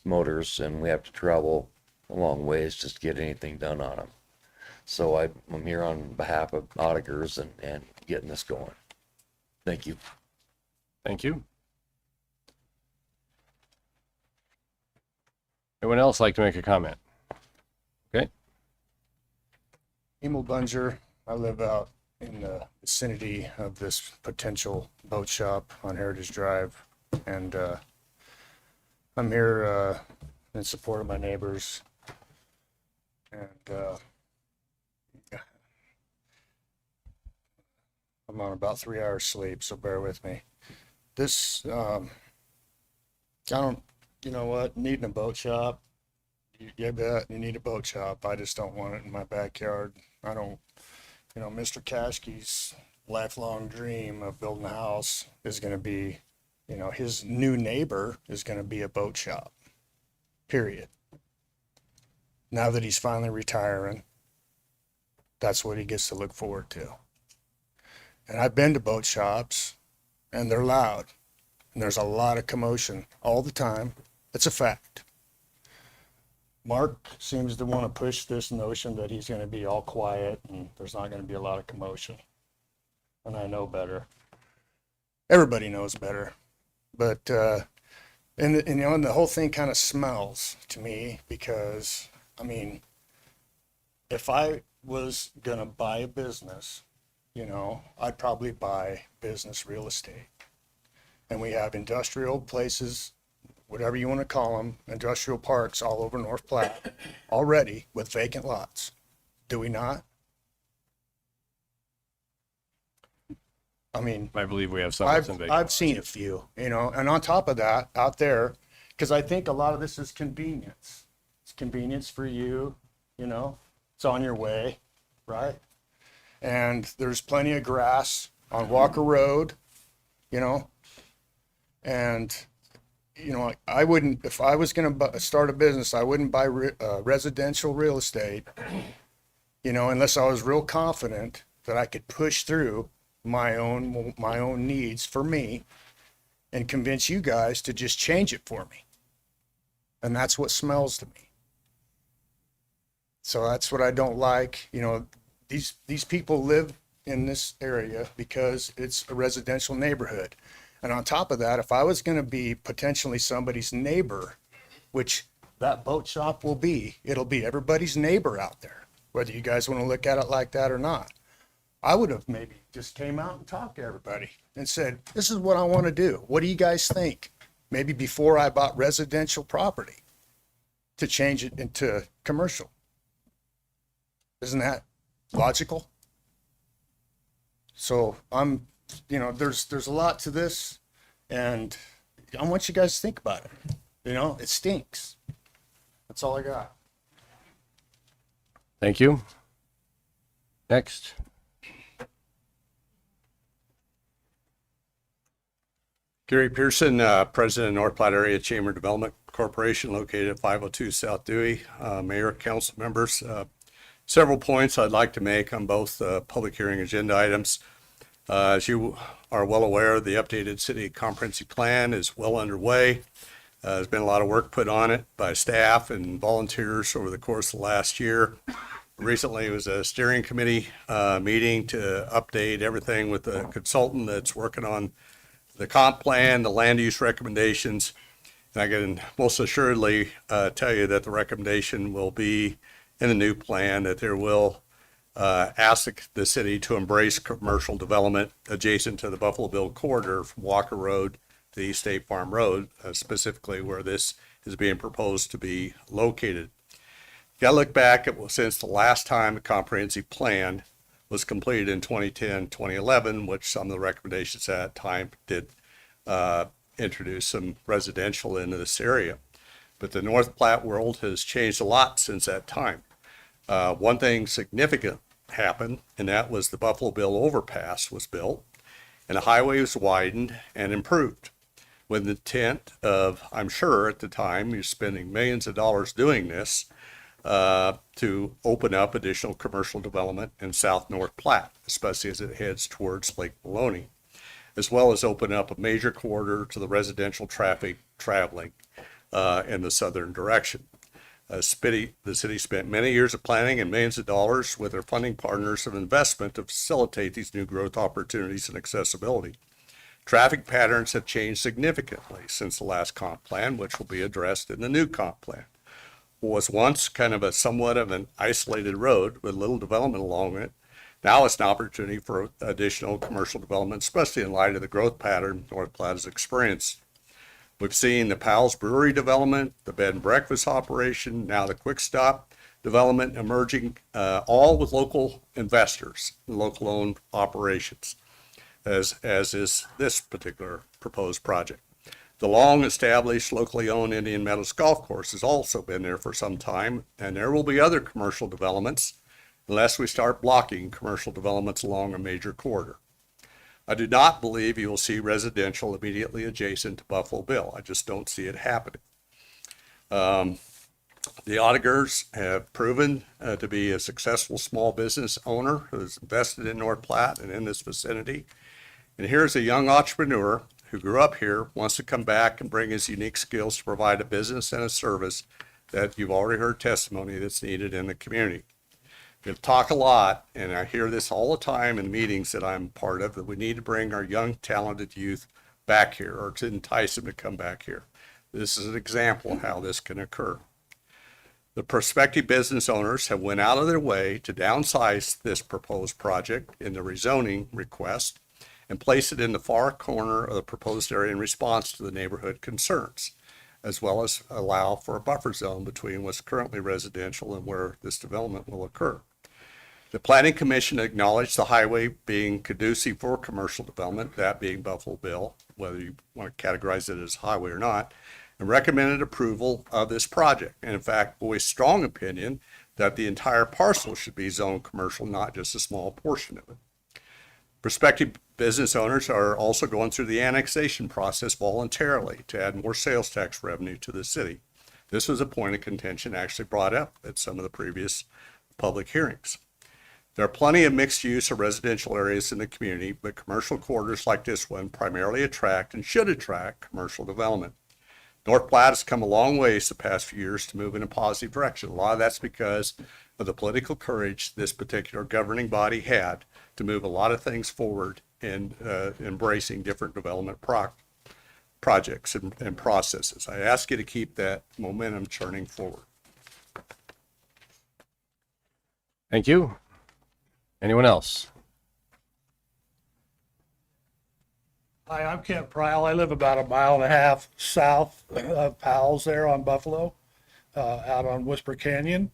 motors, and we have to travel a long ways just to get anything done on them. So I'm here on behalf of auditors and getting this going. Thank you. Thank you. Anyone else like to make a comment? Okay. Emil Bunger. I live out in the vicinity of this potential boat shop on Heritage Drive. And I'm here in support of my neighbors. And yeah. I'm on about 3 hours sleep, so bear with me. This, I don't, you know what, needing a boat shop, you bet you need a boat shop. I just don't want it in my backyard. I don't, you know, Mr. Kashke's lifelong dream of building a house is going to be, you know, his new neighbor is going to be a boat shop, period. Now that he's finally retiring, that's what he gets to look forward to. And I've been to boat shops, and they're loud, and there's a lot of commotion all the time. It's a fact. Mark seems to want to push this notion that he's going to be all quiet and there's not going to be a lot of commotion. And I know better. Everybody knows better. But, and you know, and the whole thing kind of smells to me because, I mean, if I was going to buy a business, you know, I'd probably buy business real estate. And we have industrial places, whatever you want to call them, industrial parks all over North Platte already with vacant lots. Do we not? I mean, I believe we have some that's in vacant. I've seen a few, you know, and on top of that, out there, because I think a lot of this is convenience. It's convenience for you, you know, it's on your way, right? And there's plenty of grass on Walker Road, you know, and you know, I wouldn't, if I was going to start a business, I wouldn't buy residential real estate, you know, unless I was real confident that I could push through my own needs for me and convince you guys to just change it for me. And that's what smells to me. So that's what I don't like. You know, these people live in this area because it's a residential neighborhood. And on top of that, if I was going to be potentially somebody's neighbor, which that boat shop will be, it'll be everybody's neighbor out there, whether you guys want to look at it like that or not. I would have maybe just came out and talked to everybody and said, this is what I want to do. What do you guys think? Maybe before I bought residential property to change it into commercial. Isn't that logical? So you know, there's a lot to this, and I want you guys to think about it. You know, it stinks. That's all I got. Thank you. Next. Gary Pearson, President of North Platte Area Chamber Development Corporation, located at 502 South Dewey. Mayor, council members, several points I'd like to make on both public hearing agenda items. As you are well aware, the updated city comprehensive plan is well underway. There's been a lot of work put on it by staff and volunteers over the course of the last year. Recently, it was a steering committee meeting to update everything with the consultant that's working on the comp plan, the land use recommendations. And I can most assuredly tell you that the recommendation will be in the new plan that there will ask the city to embrace commercial development adjacent to the Buffalo Bill corridor from Walker Road to East State Farm Road, specifically where this is being proposed to be located. You gotta look back at since the last time the comprehensive plan was completed in 2010, 2011, which some of the recommendations at that time did introduce some residential into this area. But the North Platte world has changed a lot since that time. One thing significant happened, and that was the Buffalo Bill overpass was built, and the highway was widened and improved with the intent of, I'm sure at the time, you're spending millions of dollars doing this, to open up additional commercial development in South North Platte, especially as it heads towards Lake Maloney, as well as open up a major corridor to the residential traffic traveling in the southern direction. The city spent many years of planning and millions of dollars with their funding partners of investment to facilitate these new growth opportunities and accessibility. Traffic patterns have changed significantly since the last comp plan, which will be addressed in the new comp plan. What was once kind of a somewhat of an isolated road with little development along it, now it's an opportunity for additional commercial development, especially in light of the growth pattern North Platte has experienced. We've seen the Powell's Brewery development, the bed and breakfast operation, now the Quick Stop development emerging, all with local investors, local owned operations, as is this particular proposed project. The long-established, locally owned Indian Meadows Golf Course has also been there for some time, and there will be other commercial developments unless we start blocking commercial developments along a major corridor. I do not believe you will see residential immediately adjacent to Buffalo Bill. I just don't see it happening. The auditors have proven to be a successful small business owner who has invested in North Platte and in this vicinity. And here's a young entrepreneur who grew up here, wants to come back and bring his unique skills to provide a business and a service that you've already heard testimony that's needed in the community. We talk a lot, and I hear this all the time in meetings that I'm part of, that we need to bring our young, talented youth back here or to entice them to come back here. This is an example of how this can occur. The prospective business owners have went out of their way to downsize this proposed project in the rezoning request and place it in the far corner of the proposed area in response to the neighborhood concerns, as well as allow for a buffer zone between what's currently residential and where this development will occur. The Planning Commission acknowledged the highway being conducive for commercial development, that being Buffalo Bill, whether you want to categorize it as highway or not, and recommended approval of this project. And in fact, voiced strong opinion that the entire parcel should be zoned commercial, not just a small portion of it. Prospective business owners are also going through the annexation process voluntarily to add more sales tax revenue to the city. This was a point of contention actually brought up at some of the previous public hearings. There are plenty of mixed use or residential areas in the community, but commercial corridors like this one primarily attract and should attract commercial development. North Platte has come a long ways the past few years to move in a positive direction. A lot of that's because of the political courage this particular governing body had to move a lot of things forward in embracing different development projects and processes. I ask you to keep that momentum churning forward. Thank you. Anyone else? Hi, I'm Kent Pryle. I live about 1.5 miles south of Powell's there on Buffalo, out on Whisper Canyon.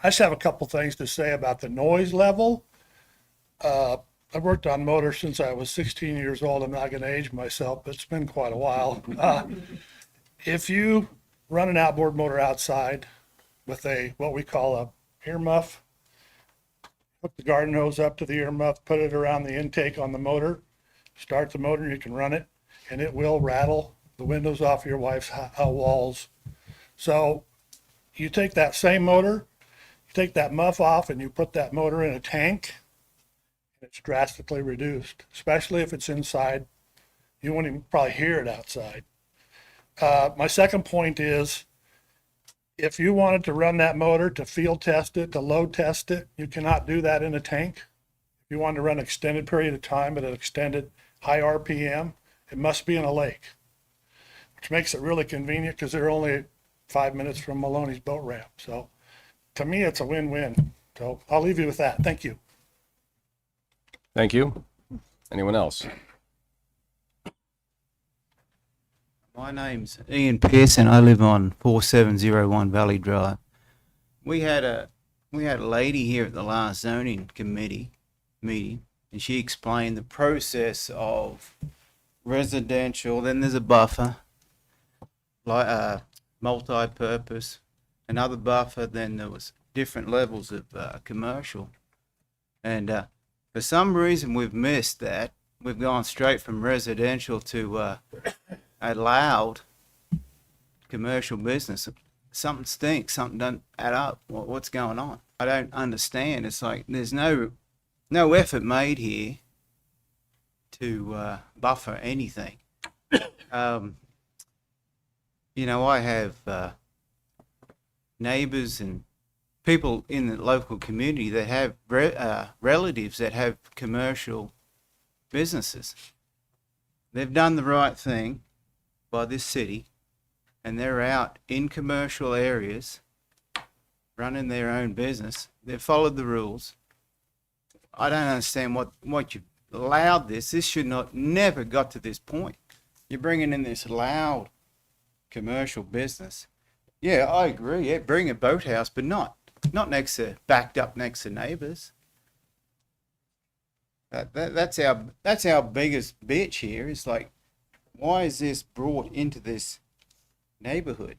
I just have a couple things to say about the noise level. I've worked on motors since I was 16 years old. I'm not going to age myself, but it's been quite a while. If you run an outboard motor outside with what we call a earmuff, hook the garden hose up to the earmuff, put it around the intake on the motor, start the motor, you can run it, and it will rattle the windows off your wife's walls. So you take that same motor, you take that muff off, and you put that motor in a tank, and it's drastically reduced, especially if it's inside. You won't even probably hear it outside. My second point is, if you wanted to run that motor to field test it, to load test it, you cannot do that in a tank. If you want to run an extended period of time at an extended high RPM, it must be in a lake, which makes it really convenient because they're only 5 minutes from Maloney's boat ramp. So to me, it's a win-win. So I'll leave you with that. Thank you. Thank you. Anyone else? My name's Ian Pearson. I live on 4701 Valley Drive. We had a lady here at the last zoning committee meeting, and she explained the process of residential. Then there's a buffer, like multi-purpose, another buffer. Then there was different levels of commercial, and for some reason we've missed that. We've gone straight from residential to allowed commercial business. Something stinks. Something doesn't add up. What's going on? I don't understand. It's like there's no effort made here to buffer anything. You know, I have neighbors and people in the local community that have relatives that have commercial businesses. They've done the right thing by this city, and they're out in commercial areas running their own business. They've followed the rules. I don't understand what you've allowed this. This should never got to this point. You're bringing in this loud commercial business. Yeah, I agree. Yeah, bring a boathouse, but not backed up next to neighbors. That's our biggest bitch here. It's like, why is this brought into this neighborhood?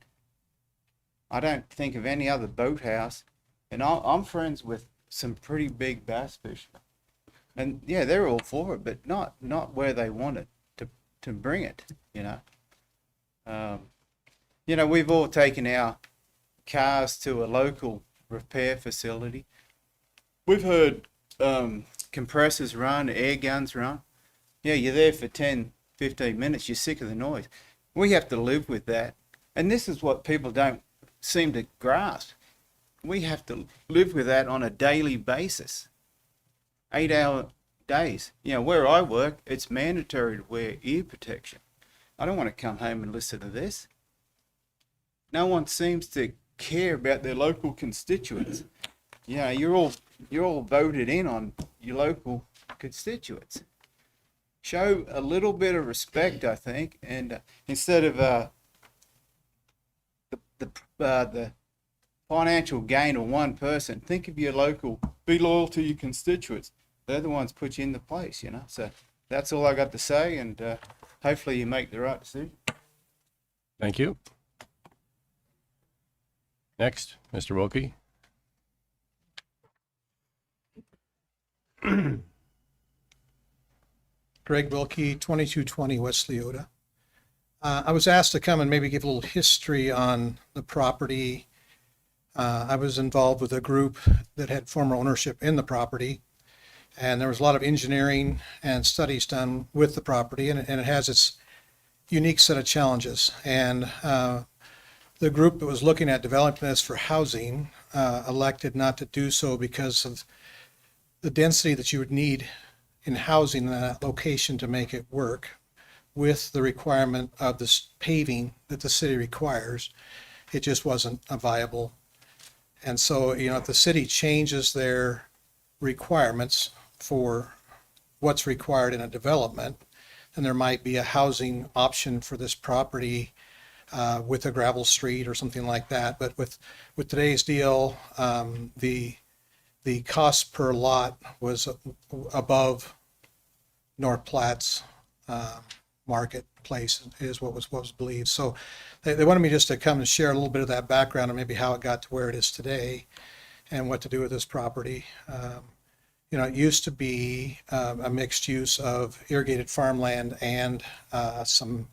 I don't think of any other boathouse, and I'm friends with some pretty big bass fishermen, and yeah, they're all for it, but not where they want it to bring it. We've all taken our cars to a local repair facility. We've heard compressors run, air guns run. Yeah, you're there for 10, 15 minutes, you're sick of the noise. We have to live with that. And this is what people don't seem to grasp. We have to live with that on a daily basis. 8-hour days. Where I work, it's mandatory to wear ear protection. I don't want to come home and listen to this. No one seems to care about their local constituents. You're all voted in on your local constituents. Show a little bit of respect, I think, and instead of the financial gain of one person, think of your local. Be loyal to your constituents. They're the ones put you in the place, So that's all I got to say, and hopefully you make the right decision. Thank you. Next, Mr. Wilkie. Greg Wilkie, 2220 West Leota. I was asked to come and maybe give a little history on the property. I was involved with a group that had former ownership in the property, and there was a lot of engineering and studies done with the property, and it has its unique set of challenges. And the group that was looking at developing this for housing elected not to do so because of the density that you would need in housing in that location to make it work, with the requirement of this paving that the city requires. It just wasn't viable. And so, if the city changes their requirements for what's required in a development, then there might be a housing option for this property with a gravel street or something like that. But with today's deal, the cost per lot was above North Platte's marketplace, is what was believed. So they wanted me just to come and share a little bit of that background and maybe how it got to where it is today and what to do with this property. It used to be a mixed use of irrigated farmland and some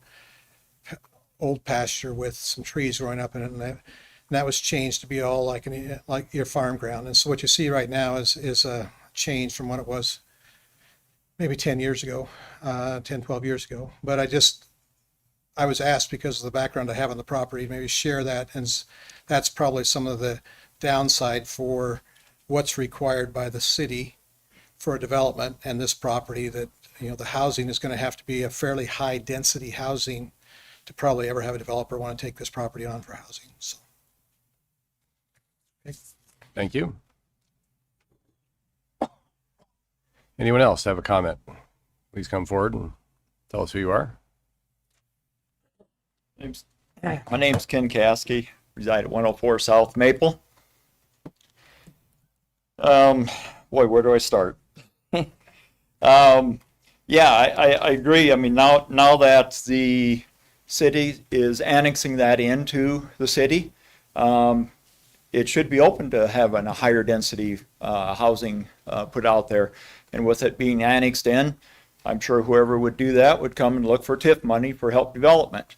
old pasture with some trees growing up in it, and that was changed to be all like your farm ground. And so what you see right now is a change from what it was maybe 10 years ago, 12 years ago. But I was asked, because of the background I have on the property, maybe share that, and that's probably some of the downside for what's required by the city for a development and this property, that the housing is going to have to be a fairly high density housing to probably ever have a developer want to take this property on for housing. So, okay. Thank you. Anyone else have a comment? Please come forward and tell us who you are. My name's Ken Caskey, reside at 104 South Maple. Boy, where do I start? Yeah, I agree. I mean, now that the city is annexing that into the city, it should be open to having a higher density housing put out there. And with it being annexed in, I'm sure whoever would do that would come and look for TIF money for help development.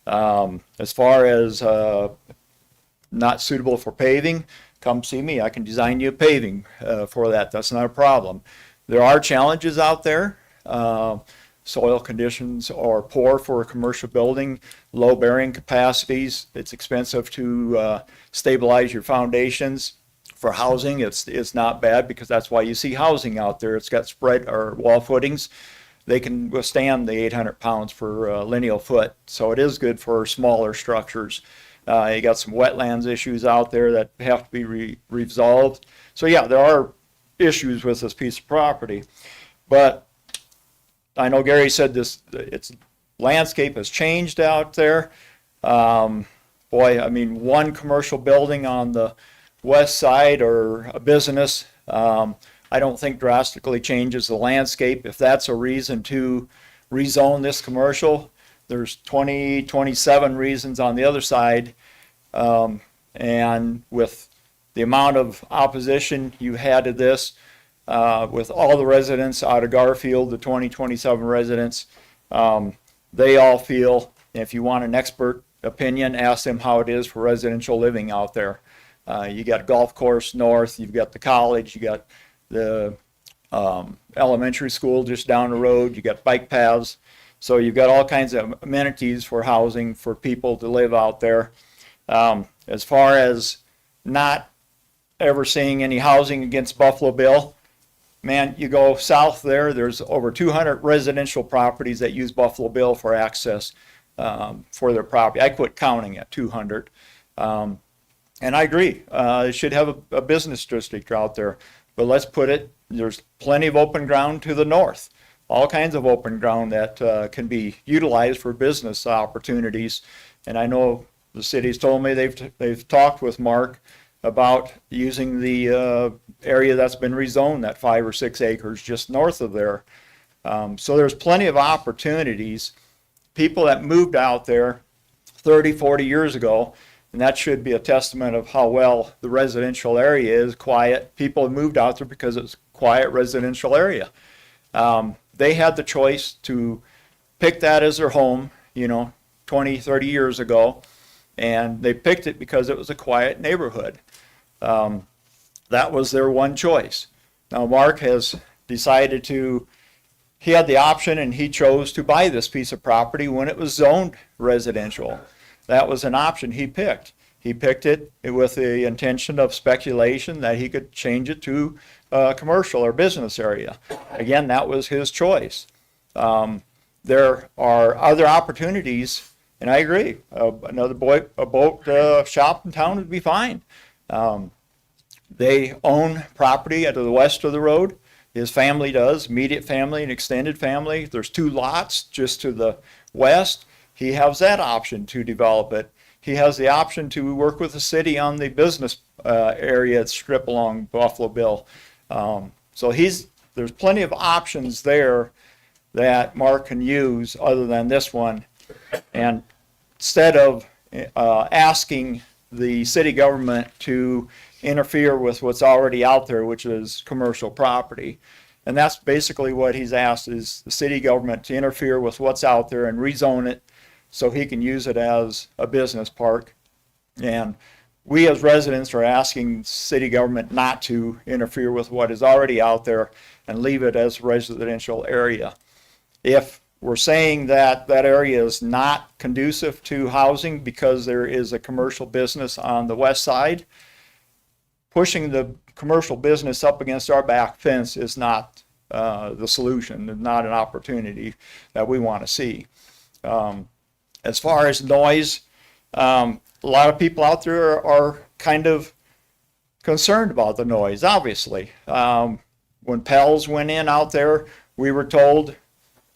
As far as not suitable for paving, come see me. I can design you paving for that. That's not a problem. There are challenges out there. soil conditions are poor for a commercial building, low bearing capacities. It's expensive to stabilize your foundations. For housing, it's not bad because that's why you see housing out there. It's got spread or wall footings. They can withstand the 800 pounds per lineal foot. So it is good for smaller structures. You got some wetlands issues out there that have to be resolved. So yeah, there are issues with this piece of property. But I know Gary said its landscape has changed out there. Boy, I mean, one commercial building on the west side or a business, I don't think drastically changes the landscape. If that's a reason to rezone this commercial, there's 27 reasons on the other side. And with the amount of opposition you had to this, with all the residents out of Garfield, the 27 residents, they all feel, if you want an expert opinion, ask them how it is for residential living out there. You got a golf course north, you've got the college, you got the elementary school just down the road, you got bike paths. So you've got all kinds of amenities for housing for people to live out there. As far as not ever seeing any housing against Buffalo Bill, man, you go south there's over 200 residential properties that use Buffalo Bill for access for their property. I quit counting at 200. And I agree, it should have a business district out there. But let's put it, there's plenty of open ground to the north. All kinds of open ground that can be utilized for business opportunities. And I know the city's told me they've talked with Mark about using the area that's been rezoned, that 5 or 6 acres just north of there. So there's plenty of opportunities. People that moved out there 30, 40 years ago, and that should be a testament of how well the residential area is, quiet. People moved out there because it's a quiet residential area. They had the choice to pick that as their home, 20, 30 years ago, and they picked it because it was a quiet neighborhood. That was their one choice. Now Mark has decided he had the option and he chose to buy this piece of property when it was zoned residential. That was an option he picked. He picked it with the intention of speculation that he could change it to a commercial or business area. Again, that was his choice. There are other opportunities, and I agree. Another boat shop in town would be fine. They own property to the west of the road. His family does, immediate family and extended family. There's 2 lots just to the west. He has that option to develop it. He has the option to work with the city on the business area strip along Buffalo Bill. So there's plenty of options there that Mark can use other than this one. And instead of asking the city government to interfere with what's already out there, which is commercial property. And that's basically what he's asked, is the city government to interfere with what's out there and rezone it so he can use it as a business park. And we as residents are asking city government not to interfere with what is already out there and leave it as a residential area. If we're saying that that area is not conducive to housing because there is a commercial business on the west side, pushing the commercial business up against our back fence is not the solution, not an opportunity that we want to see. As far as noise, a lot of people out there are kind of concerned about the noise, obviously. When Pels went in out there, we were told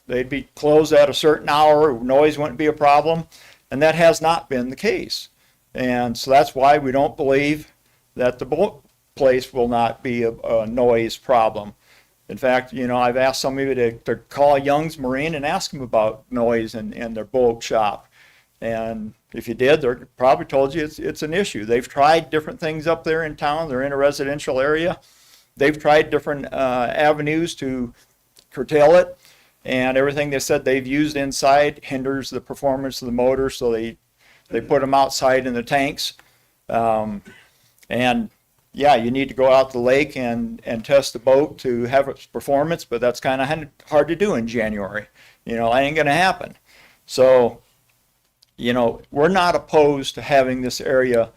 they'd be closed at a certain hour, noise wouldn't be a problem, and that has not been the case. And so that's why we don't believe that the boat place will not be a noise problem. In fact, I've asked somebody to call Young's Marine and ask them about noise in their boat shop. And if you did, they probably told you it's an issue. They've tried different things up there in town. They're in a residential area. They've tried different avenues to curtail it. And everything they said they've used inside hinders the performance of the motor, so they put them outside in the tanks. And yeah, you need to go out to the lake and test the boat to have its performance, but that's kind of hard to do in January. You know, that ain't going to happen. So, you know, we're not opposed to having this area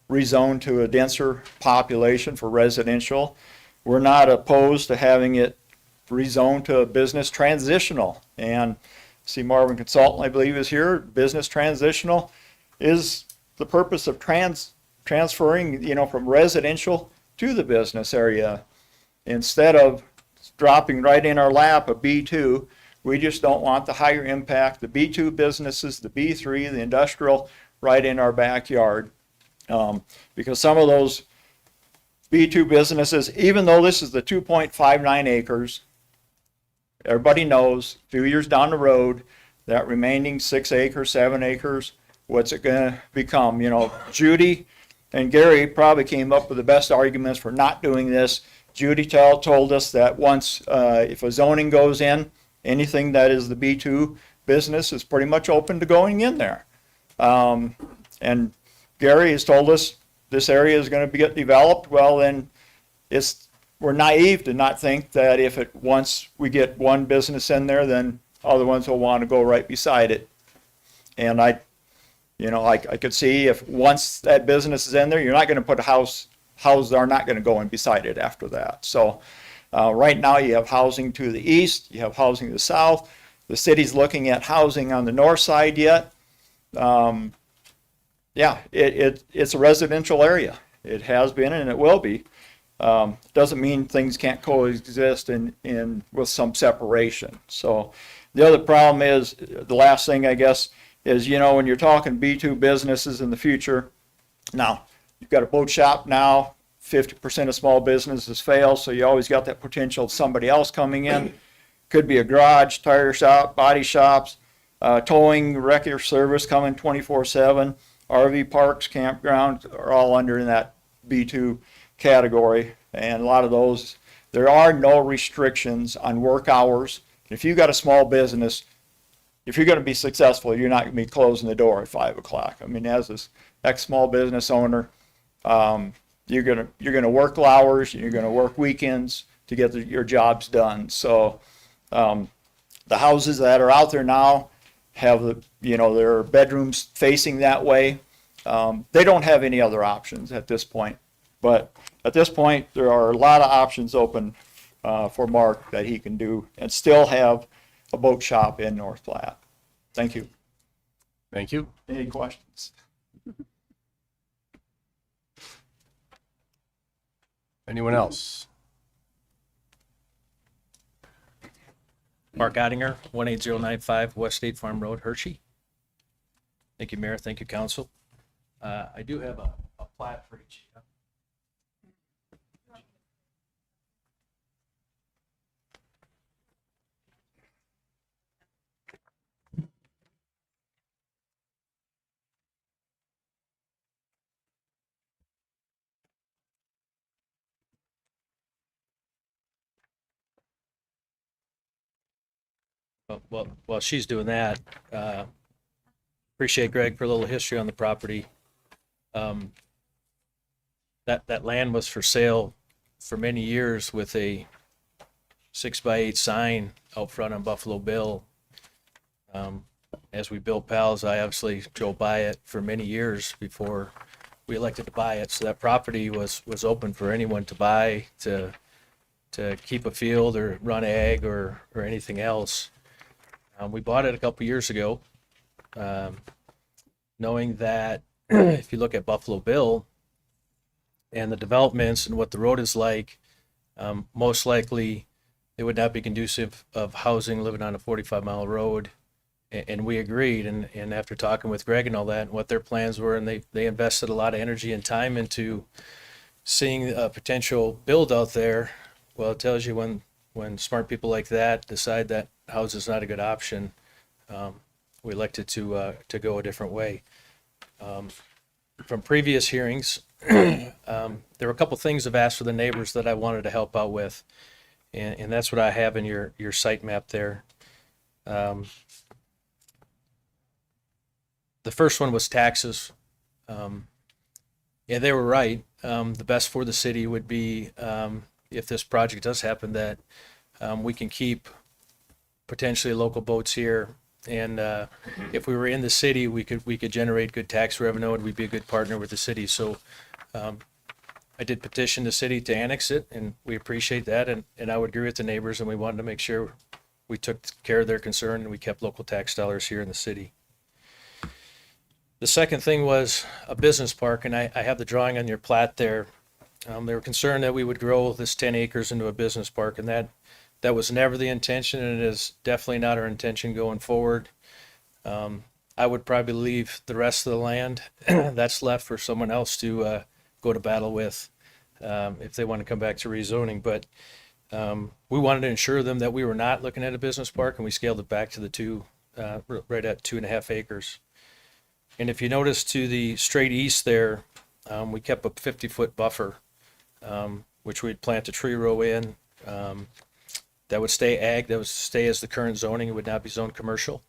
rezoned to a denser population for residential. We're not opposed to having it rezoned to a business transitional. And see, Marvin Consultant, I believe, is here. Business transitional is the purpose of transferring, you know, from residential to the business area. Instead of dropping right in our lap a B2, we just don't want the higher impact, the B2 businesses, the B3, the industrial, right in our backyard. Because some of those B2 businesses, even though this is the 2.59 acres, everybody knows a few years down the road, that remaining 6 acres, 7 acres, what's it going to become? You know, Judy and Gary probably came up with the best arguments for not doing this. Judy told us that once, if a zoning goes in, anything that is the B2 business is pretty much open to going in there. And Gary has told us this area is going to get developed. Well, then we're naive to not think that once we get one business in there, then other ones will want to go right beside it. And I could see if once that business is in there, you're not going to put houses are not going to go in beside it after that. So right now you have housing to the east, you have housing to the south. The city's looking at housing on the north side yet. Yeah, it's a residential area. It has been and it will be. Doesn't mean things can't coexist in with some separation. So the other problem is, the last thing I guess, is, you know, when you're talking B2 businesses in the future, now you've got a boat shop now, 50% of small businesses fail, so you always got that potential of somebody else coming in. Could be a garage, tire shop, body shops, towing, wrecker service coming 24/7. RV parks, campgrounds are all under in that B2 category. And a lot of those, there are no restrictions on work hours. If you've got a small business, if you're going to be successful, you're not going to be closing the door at 5 o'clock. I mean, as this ex-small business owner, you're going to work hours, you're going to work weekends to get your jobs done. So the houses that are out there now have their bedrooms facing that way. They don't have any other options at this point. But at this point, there are a lot of options open for Mark that he can do and still have a boat shop in North Platte. Thank you. Thank you. Any questions? Anyone else? Mark Ottinger, 18095 West State Farm Road, Hershey. Thank you, Mayor. Thank you, Council. I do have a plat for each. Well, while she's doing that, appreciate Greg for a little history on the property. That land was for sale for many years with a 6x8 sign out front on Buffalo Bill. As we built Pals, I obviously drove by it for many years before we elected to buy it. So that property was open for anyone to buy, to keep a field or run ag or anything else. We bought it a couple years ago, knowing that if you look at Buffalo Bill and the developments and what the road is like, most likely it would not be conducive of housing living on a 45-mile road. And we agreed. And after talking with Greg and all that, and what their plans were, and they invested a lot of energy and time into seeing a potential build out there. Well, it tells you when smart people like that decide that house is not a good option, we elected to go a different way. From previous hearings, there were a couple things I've asked for the neighbors that I wanted to help out with, and that's what I have in your site map there. The first one was taxes. Yeah, they were right. the best for the city would be, if this project does happen, that we can keep potentially local boats here. And if we were in the city, we could generate good tax revenue, and we'd be a good partner with the city. So I did petition the city to annex it, and we appreciate that. And I would agree with the neighbors, and we wanted to make sure we took care of their concern and we kept local tax dollars here in the city. The second thing was a business park, and I have the drawing on your plat there. They were concerned that we would grow this 10 acres into a business park, and that was never the intention, and it is definitely not our intention going forward. I would probably leave the rest of the land that's left for someone else to go to battle with if they want to come back to rezoning. But we wanted to ensure them that we were not looking at a business park, and we scaled it back to the right at 2.5 acres. And if you notice to the straight east there, we kept a 50-foot buffer, which we'd plant a tree row in. That would stay ag, that would stay as the current zoning. It would not be zoned commercial,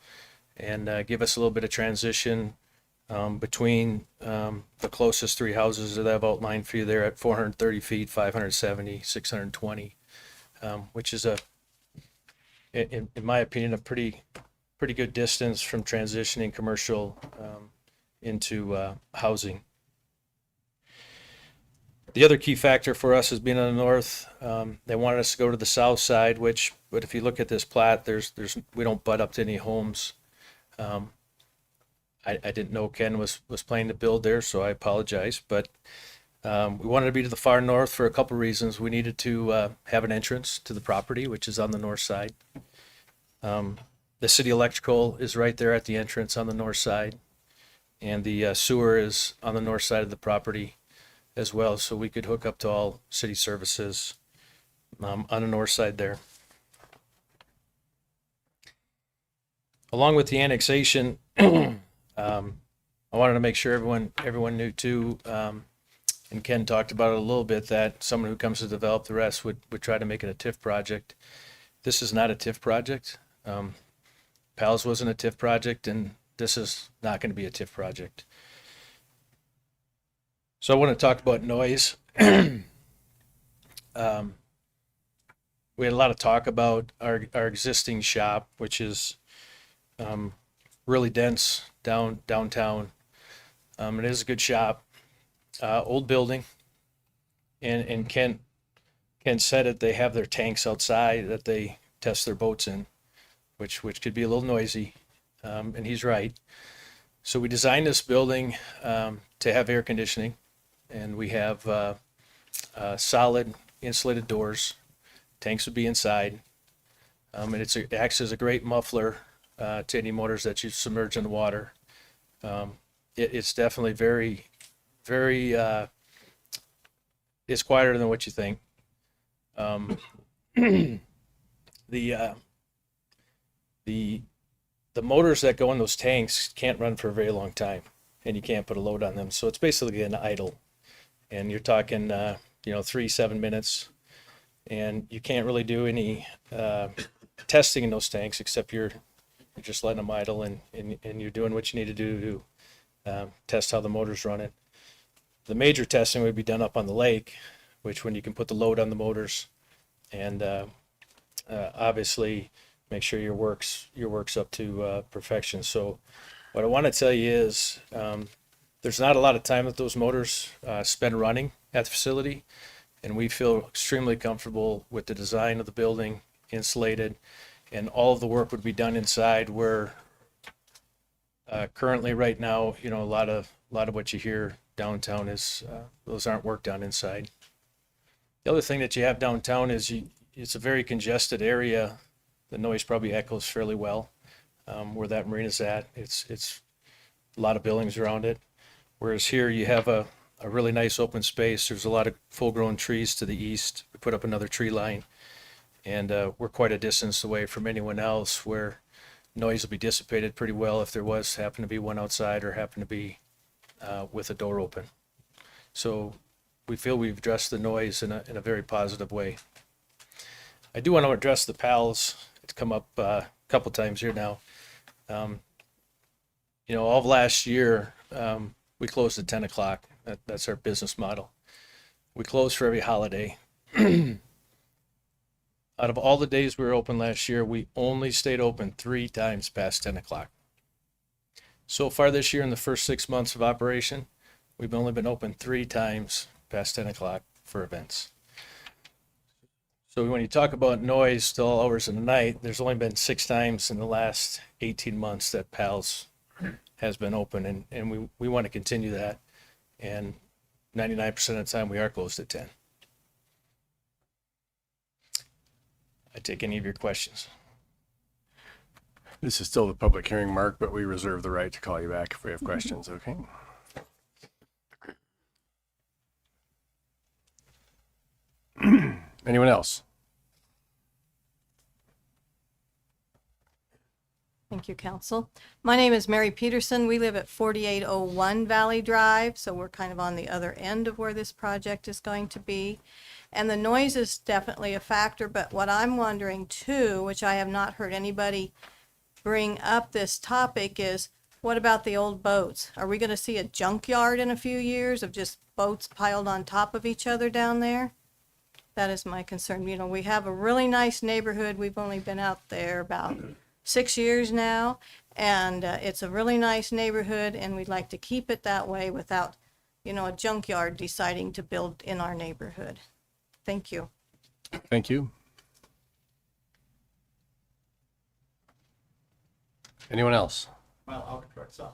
and give us a little bit of transition between the closest three houses that I've outlined for you there at 430 feet, 570, 620, which is in my opinion, a pretty good distance from transitioning commercial into housing. The other key factor for us has been on the north. They wanted us to go to the south side, but if you look at this plat, we don't butt up to any homes. I didn't know Ken was planning to build there, so I apologize. But we wanted to be to the far north for a couple reasons. We needed to have an entrance to the property, which is on the north side. The city electrical is right there at the entrance on the north side, and the sewer is on the north side of the property as well, so we could hook up to all city services on the north side there. Along with the annexation, I wanted to make sure everyone knew too, and Ken talked about it a little bit, that someone who comes to develop the rest would try to make it a TIF project. This is not a TIF project. PALS wasn't a TIF project, and this is not going to be a TIF project. So I want to talk about noise. We had a lot of talk about our existing shop, which is really dense downtown. It is a good shop, old building, and Ken said it. They have their tanks outside that they test their boats in, which could be a little noisy, and he's right. So we designed this building to have air conditioning, and we have solid insulated doors. Tanks would be inside, and it acts as a great muffler to any motors that you submerge in the water. It's definitely very, very, it's quieter than what you think. The motors that go in those tanks can't run for a very long time, and you can't put a load on them. So it's basically an idle, and you're talking 3-7 minutes, and you can't really do any testing in those tanks except you're just letting them idle, and you're doing what you need to do to test how the motor's running. The major testing would be done up on the lake, which when you can put the load on the motors, and obviously make sure your work's up to perfection. So what I want to tell you is there's not a lot of time that those motors spend running at the facility, and we feel extremely comfortable with the design of the building, insulated, and all of the work would be done inside, where currently right now, a lot of what you hear downtown is those aren't work done inside. The other thing that you have downtown is it's a very congested area. The noise probably echoes fairly well where that marina's at. It's a lot of buildings around it. Whereas here you have a really nice open space. There's a lot of full-grown trees to the east. We put up another tree line, and we're quite a distance away from anyone else, where noise will be dissipated pretty well if there was happen to be one outside or happen to be with a door open. So we feel we've addressed the noise in a very positive way. I do want to address the PALs. It's come up a couple times here now. All of last year, we closed at 10 o'clock. That's our business model. We close for every holiday. Out of all the days we were open last year, we only stayed open 3 times past 10 o'clock. So far this year, in the first 6 months of operation, we've only been open 3 times past 10 o'clock for events. So when you talk about noise till all hours of the night, there's only been 6 times in the last 18 months that PALS has been open, and we want to continue that. And 99% of the time, we are closed at 10. I take any of your questions. This is still the public hearing, Mark, but we reserve the right to call you back if we have questions, okay? Anyone else? Thank you, Council. My name is Mary Peterson. We live at 4801 Valley Drive, so we're kind of on the other end of where this project is going to be. And the noise is definitely a factor, but what I'm wondering too, which I have not heard anybody bring up this topic, is what about the old boats? Are we going to see a junkyard in a few years of just boats piled on top of each other down there? That is my concern. You know, we have a really nice neighborhood. We've only been out there about 6 years now, and it's a really nice neighborhood, and we'd like to keep it that way without, you know, a junkyard deciding to build in our neighborhood. Thank you. Thank you. Anyone else? Well, I'll correct some.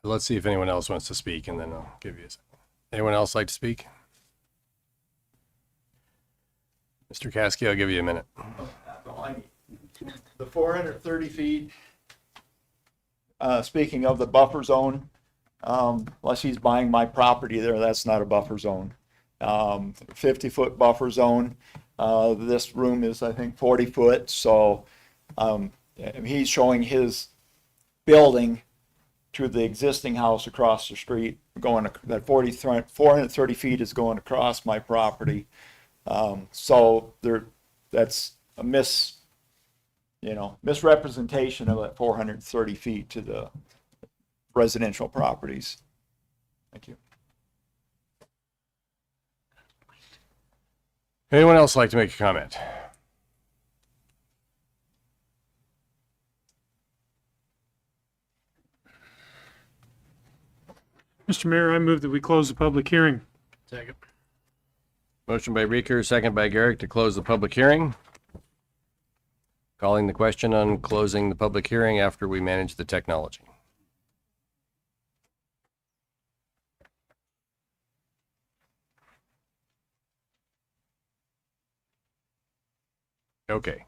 Let's see if anyone else wants to speak, and then I'll give you a second. Anyone else like to speak? Mr. Caskey, I'll give you a minute. That's all I need. The 430 feet, speaking of the buffer zone, unless he's buying my property there, that's not a buffer zone. 50-foot buffer zone. This room is, I think, 40 foot. So he's showing his building to the existing house across the street, going that 430 feet is going across my property. So that's a misrepresentation of that 430 feet to the residential properties. Thank you. Anyone else like to make a comment? Mr. Mayor, I move that we close the public hearing. Second. Motion by Reeker, second by Garrick to close the public hearing. Calling the question on closing the public hearing after we manage the technology. Okay.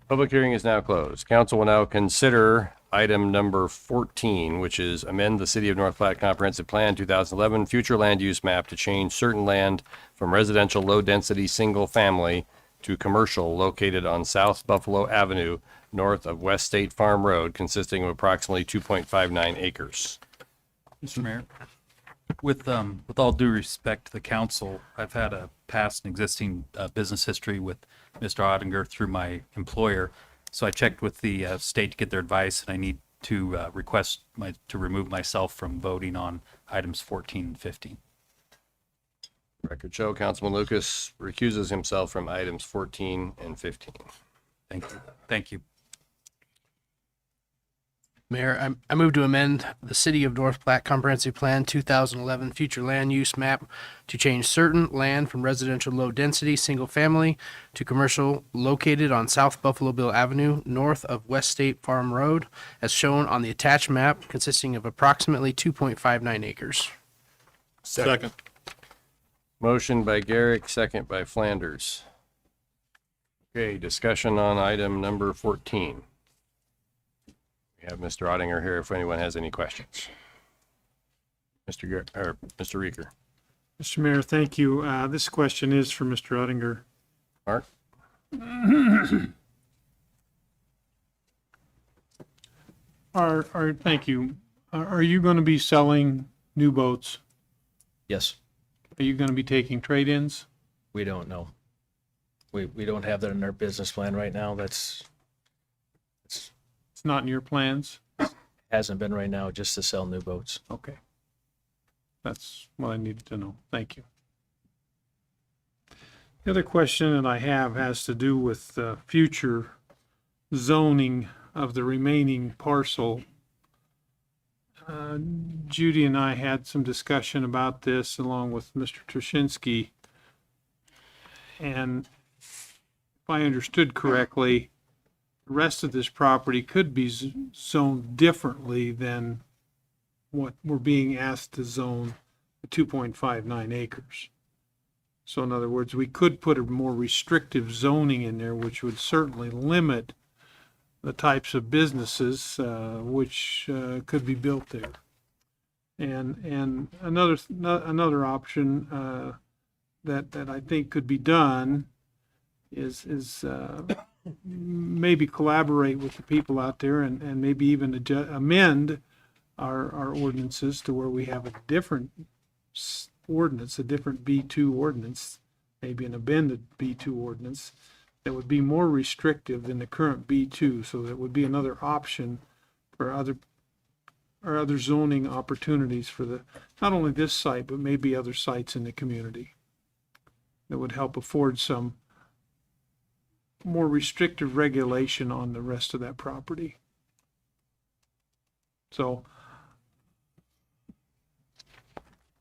Public hearing is now closed. Council will now consider item number 14, which is amend the City of North Platte Comprehensive Plan 2011 future land use map to change certain land from residential low-density single-family to commercial located on South Buffalo Avenue, north of West State Farm Road, consisting of approximately 2.59 acres. Mr. Mayor, with all due respect to the council, I've had a past and existing business history with Mr. Ottinger through my employer. So I checked with the state to get their advice, and I need to request to remove myself from voting on items 14 and 15. Record show, Councilman Lucas recuses himself from items 14 and 15. Thank you. Thank you. Mayor, I move to amend the City of North Platte Comprehensive Plan 2011 future land use map to change certain land from residential low-density, single-family to commercial located on South Buffalo Bill Avenue, north of West State Farm Road, as shown on the attached map, consisting of approximately 2.59 acres. Second. Motion by Garrick, second by Flanders. Okay, discussion on item number 14. We have Mr. Ottinger here if anyone has any questions. Mr. Reeker. Mr. Mayor, thank you. This question is for Mr. Ottinger. Mark? Thank you. Are you going to be selling new boats? Yes, Are you going to be taking trade-ins? we don't know. We don't have that in our business plan right now. That's It's not in your plans? Hasn't been right now, just to sell new boats. Okay. That's what I needed to know. Thank you. The other question that I have has to do with future zoning of the remaining parcel. Judy and I had some discussion about this along with Mr. Trushinsky. And if I understood correctly, the rest of this property could be zoned differently than what we're being asked to zone, the 2.59 acres. So in other words, we could put a more restrictive zoning in there, which would certainly limit the types of businesses which could be built there. And another option that I think could be done is maybe collaborate with the people out there and maybe even amend our ordinances to where we have a different ordinance, a different B2 ordinance, maybe an amended B2 ordinance that would be more restrictive than the current B2, so that would be another option for other zoning opportunities for not only this site, but maybe other sites in the community that would help afford some more restrictive regulation on the rest of that property. So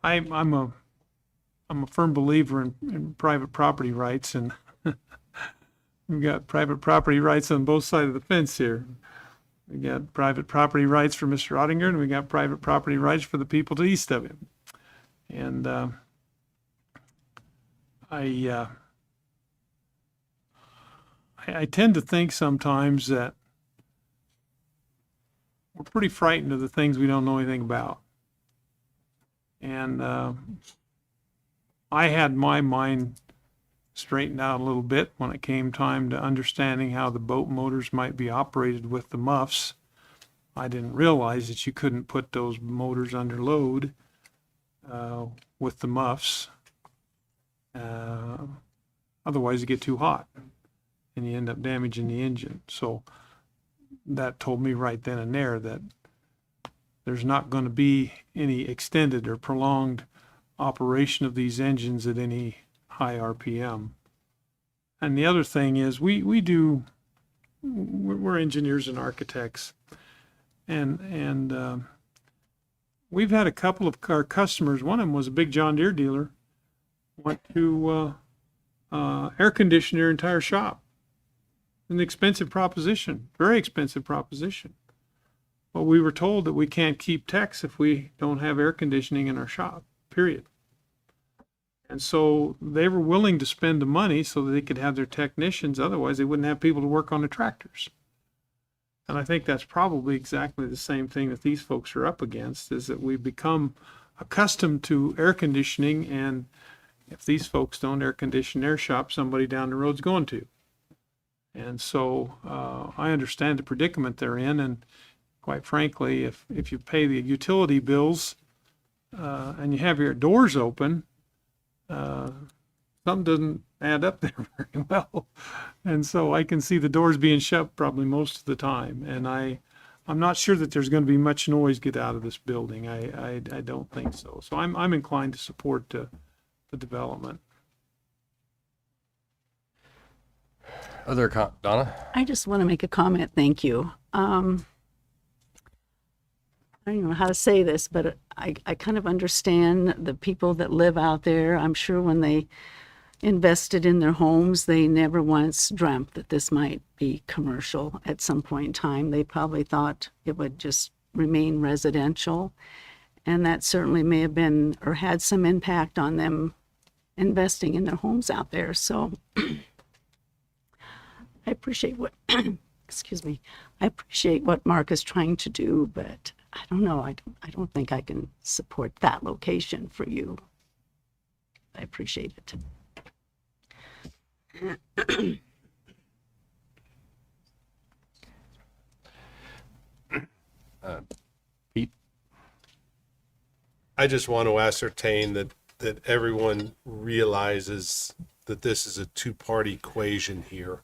I'm a firm believer in private property rights, and we've got private property rights on both sides of the fence here. We got private property rights for Mr. Ottinger, and we got private property rights for the people to the east of him. And I tend to think sometimes that we're pretty frightened of the things we don't know anything about. And I had my mind straightened out a little bit when it came time to understanding how the boat motors might be operated with the muffs. I didn't realize that you couldn't put those motors under load with the muffs. Otherwise, you get too hot and you end up damaging the engine. So that told me right then and there that there's not going to be any extended or prolonged operation of these engines at any high RPM. And the other thing is we're engineers and architects, and we've had a couple of our customers, one of them was a big John Deere dealer, want to air condition their entire shop. An expensive proposition, very expensive proposition. But we were told that we can't keep techs if we don't have air conditioning in our shop, period. And so they were willing to spend the money so that they could have their technicians. Otherwise, they wouldn't have people to work on the tractors. And I think that's probably exactly the same thing that these folks are up against, is that we've become accustomed to air conditioning. And if these folks don't air condition their shop, somebody down the road's going to. And so I understand the predicament they're in. And quite frankly, if you pay the utility bills and you have your doors open, something doesn't add up there very well. And so I can see the doors being shut probably most of the time. And I'm not sure that there's going to be much noise get out of this building. I don't think so. So I'm inclined to support the development. Donna? I just want to make a comment. Thank you. I don't know how to say this, but I kind of understand the people that live out there. I'm sure when they invested in their homes, they never once dreamt that this might be commercial at some point in time. They probably thought it would just remain residential. And that certainly may have been or had some impact on them investing in their homes out there. So I appreciate what, excuse me, I appreciate what Mark is trying to do, but I don't know. I don't think I can support that location for you. I appreciate it. Pete? I just want to ascertain that everyone realizes that this is a two-part equation here.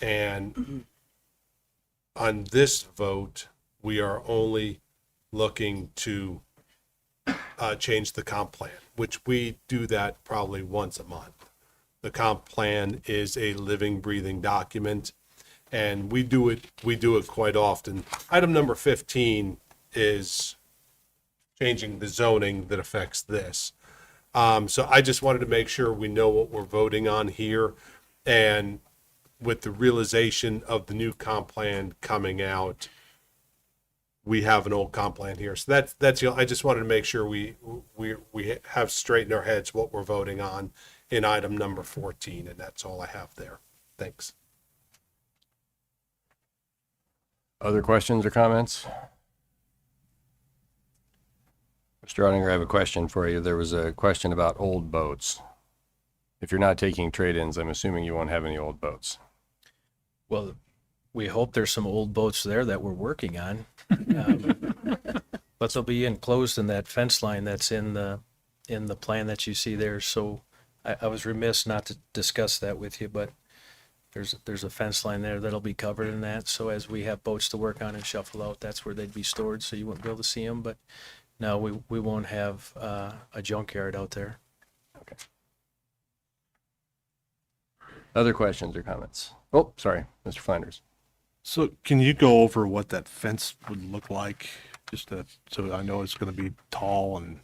And on this vote, we are only looking to change the comp plan, which we do that probably once a month. The comp plan is a living, breathing document, and we do it quite often. Item number 15 is changing the zoning that affects this. So I just wanted to make sure we know what we're voting on here, and with the realization of the new comp plan coming out, we have an old comp plan here. So that's I just wanted to make sure we have straight in our heads what we're voting on in item number 14, and that's all I have there. Thanks. Other questions or comments? Mr. Ottinger, I have a question for you. There was a question about old boats. If you're not taking trade-ins, I'm assuming you won't have any old boats. Well, we hope there's some old boats there that we're working on. But they'll be enclosed in that fence line that's in the plan that you see there. So I was remiss not to discuss that with you, but there's a fence line there that'll be covered in that. So as we have boats to work on and shuffle out, that's where they'd be stored. So you wouldn't be able to see them. But no, we won't have a junkyard out there. Okay. Other questions or comments? Oh, sorry, Mr. Flanders. So can you go over what that fence would look like? So I know it's going to be tall and.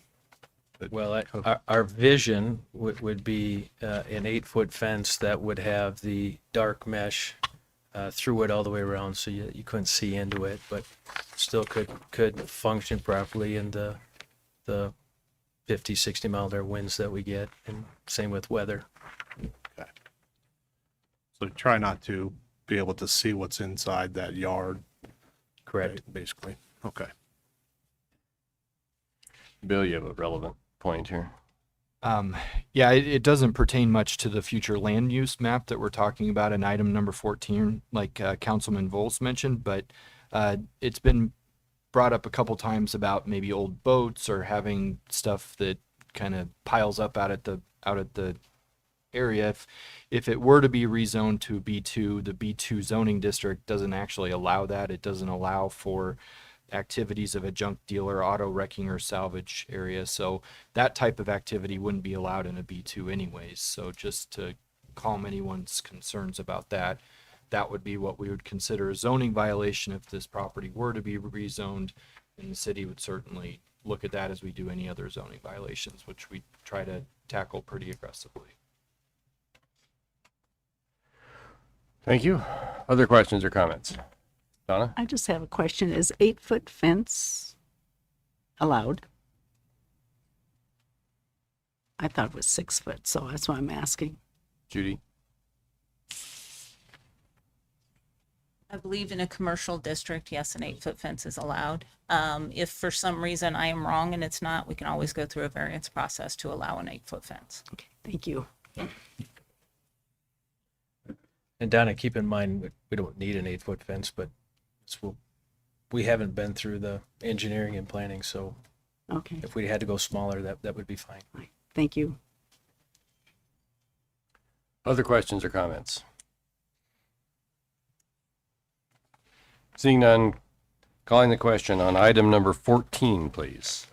Well, our vision would be an 8-foot fence that would have the dark mesh through it all the way around, so you couldn't see into it, but still could function properly in the 50, 60 mile an hour winds that we get, and same with weather. Okay. So try not to be able to see what's inside that yard. Correct. Right, basically. Okay. Bill, you have a relevant point here. Yeah, it doesn't pertain much to the future land use map that we're talking about in item number 14, like Councilman Volz mentioned, but it's been brought up a couple times about maybe old boats or having stuff that kind of piles up out at the area. If it were to be rezoned to B2, the B2 zoning district doesn't actually allow that. It doesn't allow for activities of a junk dealer, auto wrecking, or salvage area. So that type of activity wouldn't be allowed in a B2 anyways. So just to calm anyone's concerns about that, that would be what we would consider a zoning violation if this property were to be rezoned, and the city would certainly look at that as we do any other zoning violations, which we try to tackle pretty aggressively. Thank you. Other questions or comments? Donna? I just have a question. Is 8-foot fence allowed? I thought it was 6 foot, so that's why I'm asking. Judy? I believe in a commercial district, yes, an 8-foot fence is allowed. If for some reason I am wrong and it's not, we can always go through a variance process to allow an 8-foot fence. Okay, thank you. And Donna, keep in mind, we don't need an 8-foot fence, but we haven't been through the engineering and planning, so okay, if we had to go smaller, that would be fine. Thank you. Other questions or comments? Seeing none, calling the question on item number 14, please.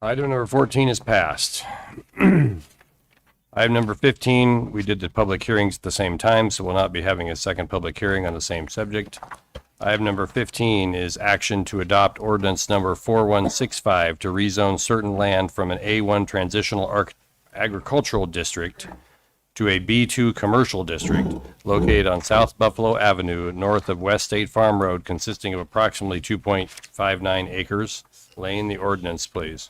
Item number 14 is passed. Item number 15, we did the public hearings at the same time, so we'll not be having a second public hearing on the same subject. Item number 15 is action to adopt ordinance number 4165 to rezone certain land from an A1 transitional agricultural district to a B2 commercial district located on South Buffalo Avenue, north of West State Farm Road, consisting of approximately 2.59 acres. Lane, the ordinance, please.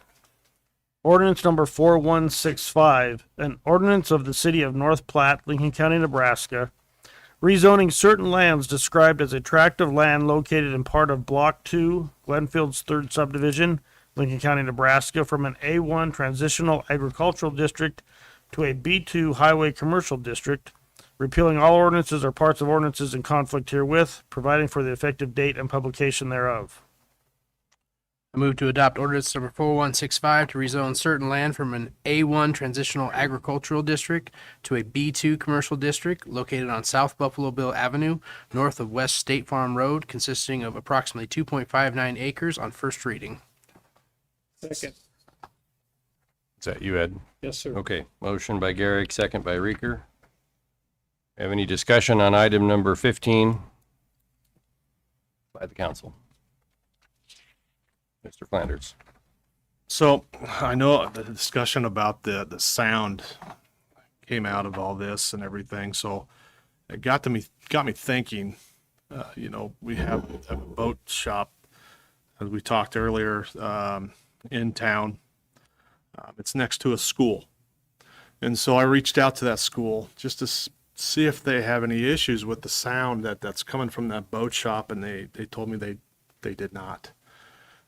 Ordinance number 4165, an ordinance of the city of North Platte, Lincoln County, Nebraska, rezoning certain lands described as a tract of land located in part of Block 2, Glenfield's 3rd subdivision, Lincoln County, Nebraska, from an A1 transitional agricultural district to a B2 highway commercial district, repealing all ordinances or parts of ordinances in conflict herewith, providing for the effective date and publication thereof. I move to adopt ordinance number 4165 to rezone certain land from an A1 transitional agricultural district to a B2 commercial district located on South Buffalo Bill Avenue, north of West State Farm Road, consisting of approximately 2.59 acres on first reading. Second. Is that you, Ed? Yes, sir. Okay, motion by Garrick, second by Reeker. Have any discussion on item number 15 by the council? Mr. Flanders. So I know the discussion about the sound came out of all this and everything. So it got me thinking. We have a boat shop, as we talked earlier, in town. It's next to a school, and so I reached out to that school just to see if they have any issues with the sound that's coming from that boat shop, and they told me they did not.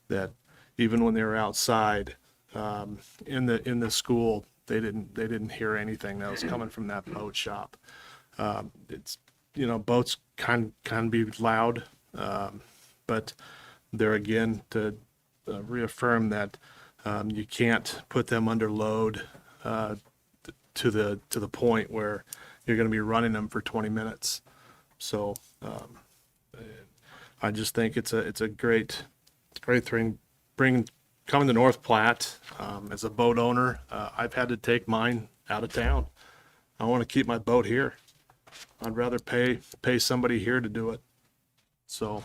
That even when they were outside in the school, they didn't hear anything that was coming from that boat shop. It's boats can be loud, but there again to reaffirm that you can't put them under load to the point where you're going to be running them for 20 minutes. So I just think it's a great thing. Coming to North Platte, as a boat owner, I've had to take mine out of town. I want to keep my boat here. I'd rather pay somebody here to do it. So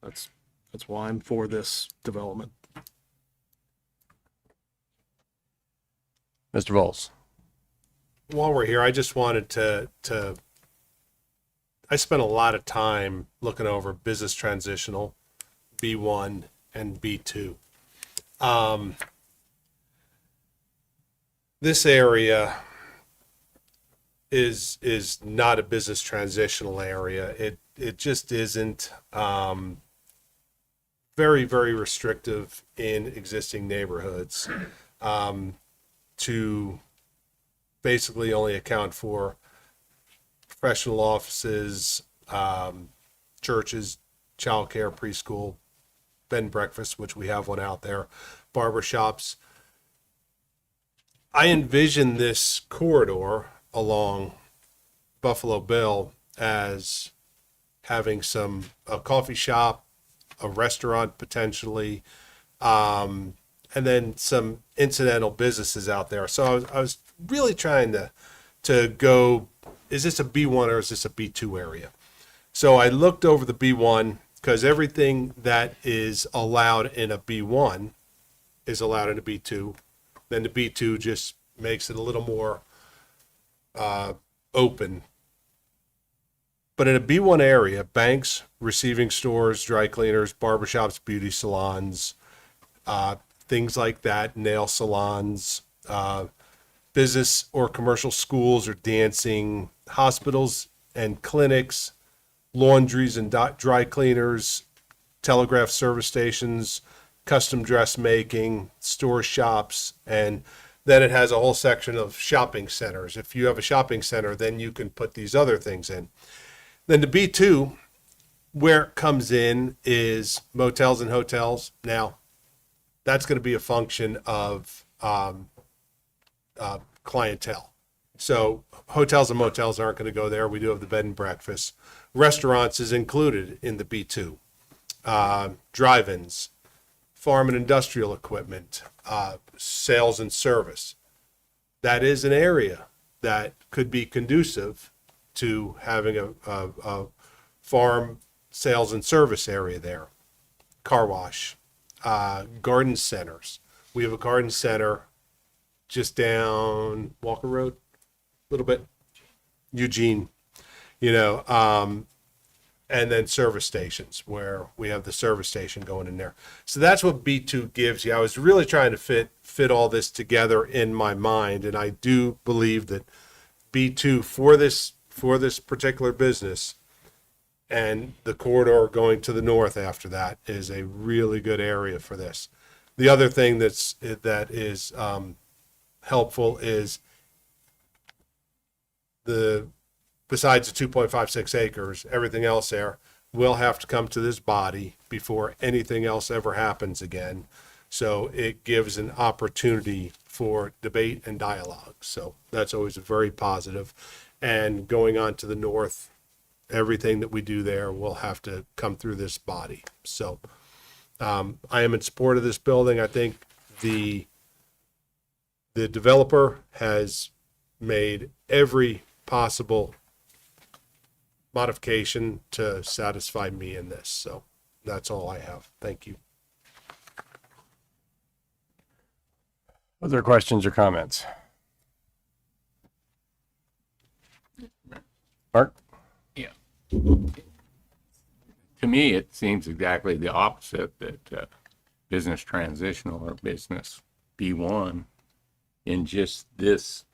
that's why I'm for this development. Mr. Vols. While we're here, I just wanted to I spent a lot of time looking over business transitional, B1 and B2. This area is not a business transitional area. It just isn't. Very, very restrictive in existing neighborhoods, to basically only account for professional offices, churches, childcare, preschool, bed and breakfast, which we have one out there, barber shops. I envision this corridor along Buffalo Bill as having a coffee shop, a restaurant potentially, and then some incidental businesses out there. So I was really trying to go, is this a B1 or is this a B2 area? So I looked over the B1 because everything that is allowed in a B1 is allowed in a B2. Then the B2 just makes it a little more open. But in a B1 area, banks, receiving stores, dry cleaners, barbershops, beauty salons, things like that, nail salons, business or commercial schools or dancing, hospitals and clinics, laundries and dry cleaners, telegraph service stations, custom dressmaking, store shops, and then it has a whole section of shopping centers. If you have a shopping center, then you can put these other things in. Then the B2, where it comes in is motels and hotels. Now, that's going to be a function of clientele. So hotels and motels aren't going to go there. We do have the bed and breakfast. Restaurants is included in the B2. Drive-ins, farm and industrial equipment, sales and service. That is an area that could be conducive to having a farm sales and service area there. Car wash, garden centers. We have a garden center just down Walker Road, a little bit, Eugene, and then service stations where we have the service station going in there. So that's what B2 gives you. I was really trying to fit all this together in my mind, and I do believe that B2 for this particular business and the corridor going to the north after that is a really good area for this. The other thing that is helpful is besides the 2.56 acres, everything else there, will have to come to this body before anything else ever happens again. So it gives an opportunity for debate and dialogue. So that's always very positive. And going on to the north, everything that we do there will have to come through this body. So I am in support of this building. I think the developer has made every possible modification to satisfy me in this. So that's all I have. Thank you. Other questions or comments? Mark? Yeah. To me, it seems exactly the opposite, that business transitional or business B1 in just this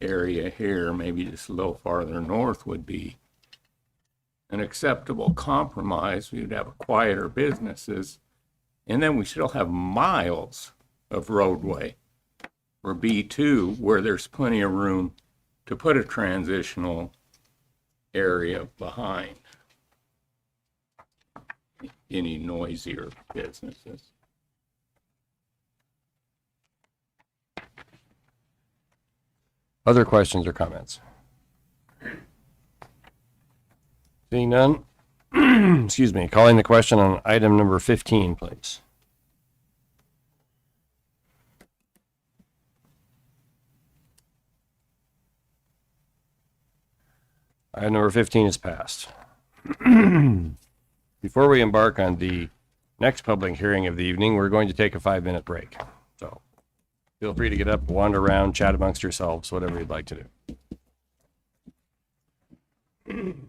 area here, maybe just a little farther north, would be an acceptable compromise. We'd have quieter businesses, and then we still have miles of roadway for B2 where there's plenty of room to put a transitional area behind any noisier businesses. Other questions or comments? Seeing none, excuse me, calling the question on item number 15, please. Item number 15 is passed. Before we embark on the next public hearing of the evening, we're going to take a 5-minute break. So feel free to get up, wander around, chat amongst yourselves, whatever you'd like to do.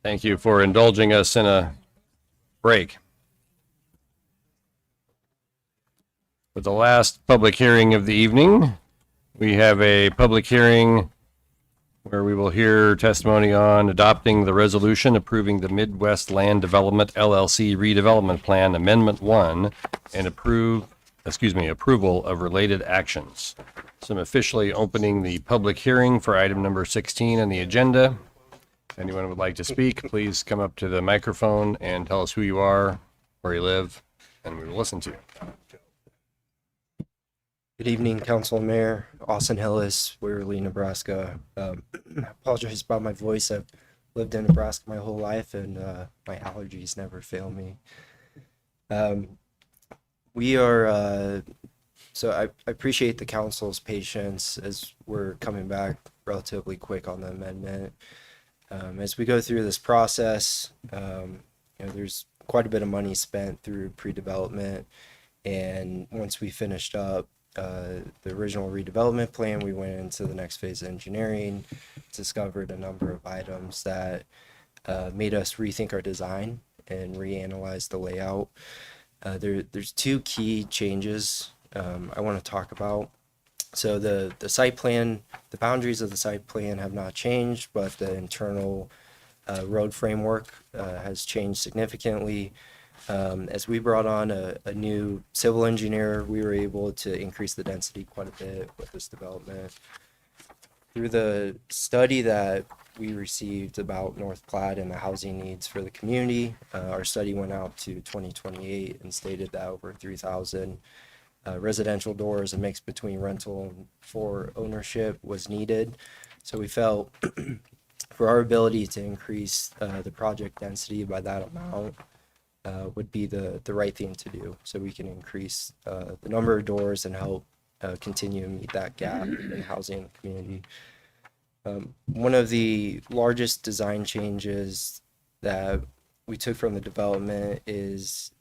Thank you for indulging us in a break. For the last public hearing of the evening, we have a public hearing where we will hear testimony on adopting the resolution approving the Midwest Land Development LLC redevelopment plan Amendment 1 and approval of related actions. So I'm officially opening the public hearing for item number 16 on the agenda. If anyone would like to speak, please come up to the microphone and tell us who you are, where you live, and we will listen to you. Good evening, Council and Mayor. Austin Hillis, Waverly, Nebraska. I apologize about my voice. I've lived in Nebraska my whole life, and my allergies never fail me. So I appreciate the council's patience as we're coming back relatively quick on the amendment. As we go through this process, there's quite a bit of money spent through pre-development, and once we finished up the original redevelopment plan, we went into the next phase of engineering, discovered a number of items that made us rethink our design and reanalyze the layout. There's two key changes I want to talk about. So the site plan, the boundaries of the site plan have not changed, but the internal road framework has changed significantly. As we brought on a new civil engineer, we were able to increase the density quite a bit with this development. Through the study that we received about North Platte and the housing needs for the community, our study went out to 2028 and stated that over 3,000 residential doors, a mix between rental and for ownership, was needed. So we felt for our ability to increase the project density by that amount, would be the right thing to do, so we can increase the number of doors and help continue to meet that gap in housing in the community. One of the largest design changes that we took from the development is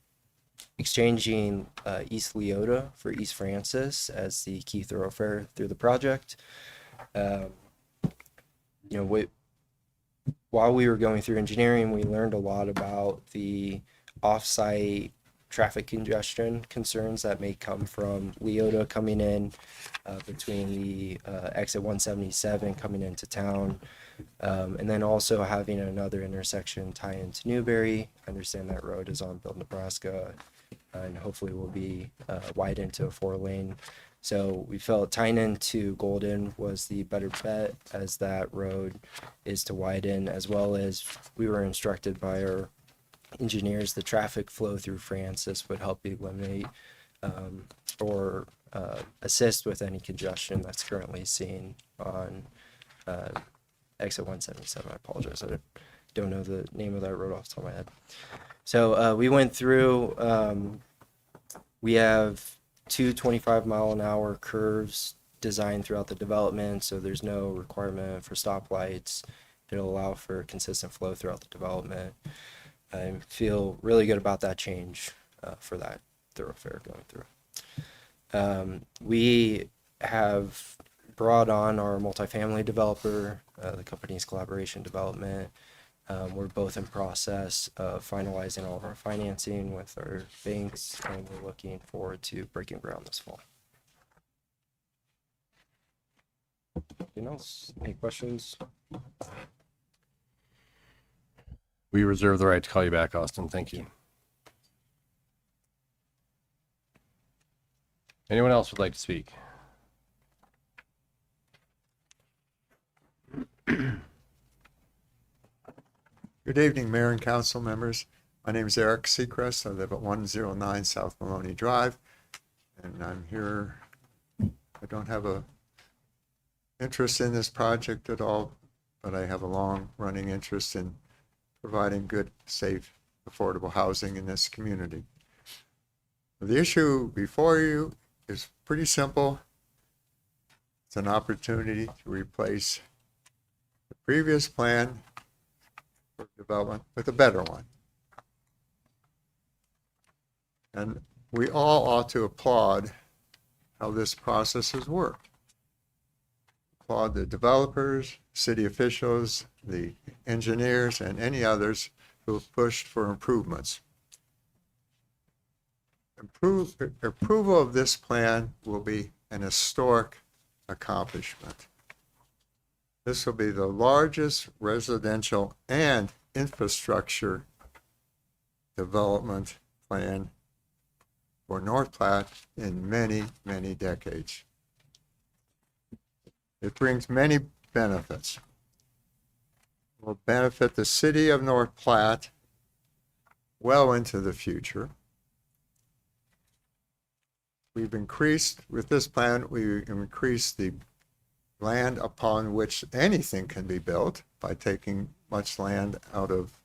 exchanging East Leota for East Francis as the key thoroughfare through the project. While we were going through engineering, we learned a lot about the off-site traffic congestion concerns that may come from Leota coming in between the exit 177 coming into town, and then also having another intersection tie into Newberry. I understand that road is on Build Nebraska and hopefully will be widened to a 4-lane. So we felt tying into Golden was the better bet, as that road is to widen, as well as we were instructed by our engineers the traffic flow through Francis would help eliminate or assist with any congestion that's currently seen on exit 177. I apologize, I don't know the name of that road off the top of my head. So we went through, we have two 25-mile-an-hour curves designed throughout the development, so there's no requirement for stoplights. It'll allow for consistent flow throughout the development. I feel really good about that change for that thoroughfare going through. We have brought on our multifamily developer, the company's Collaboration Development. We're both in process of finalizing all of our financing with our banks, and we're looking forward to breaking ground this fall. Anything else? Any questions? We reserve the right to call you back, Austin. Thank you. Anyone else would like to speak? Good evening, Mayor and Council members. My name is Eric Seacrest. I live at 109 South Maloney Drive, and I'm here. I don't have a interest in this project at all, but I have a long-running interest in providing good, safe, affordable housing in this community. The issue before you is pretty simple. It's an opportunity to replace the previous plan for development with a better one. And we all ought to applaud how this process has worked. applaud the developers, city officials, the engineers, and any others who have pushed for improvements. Approval of this plan will be an historic accomplishment. This will be the largest residential and infrastructure development plan for North Platte in many, many decades. It brings many benefits. It will benefit the city of North Platte well into the future. With this plan, we increased the land upon which anything can be built by taking much land out of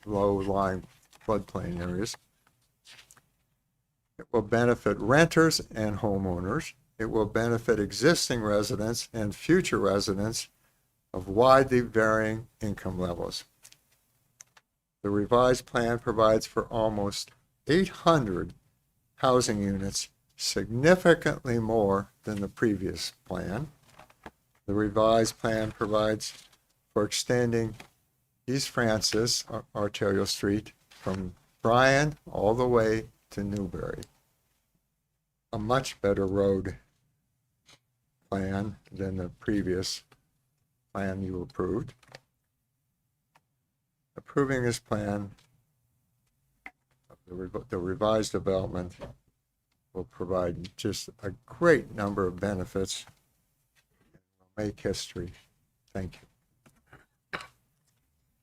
low-lying floodplain areas. It will benefit renters and homeowners. It will benefit existing residents and future residents of widely varying income levels. The revised plan provides for almost 800 housing units, significantly more than the previous plan. The revised plan provides for extending East Francis, Arterial Street, from Bryan all the way to Newberry. A much better road plan than the previous plan you approved. Approving this plan, the revised development, will provide just a great number of benefits. Make history. Thank you.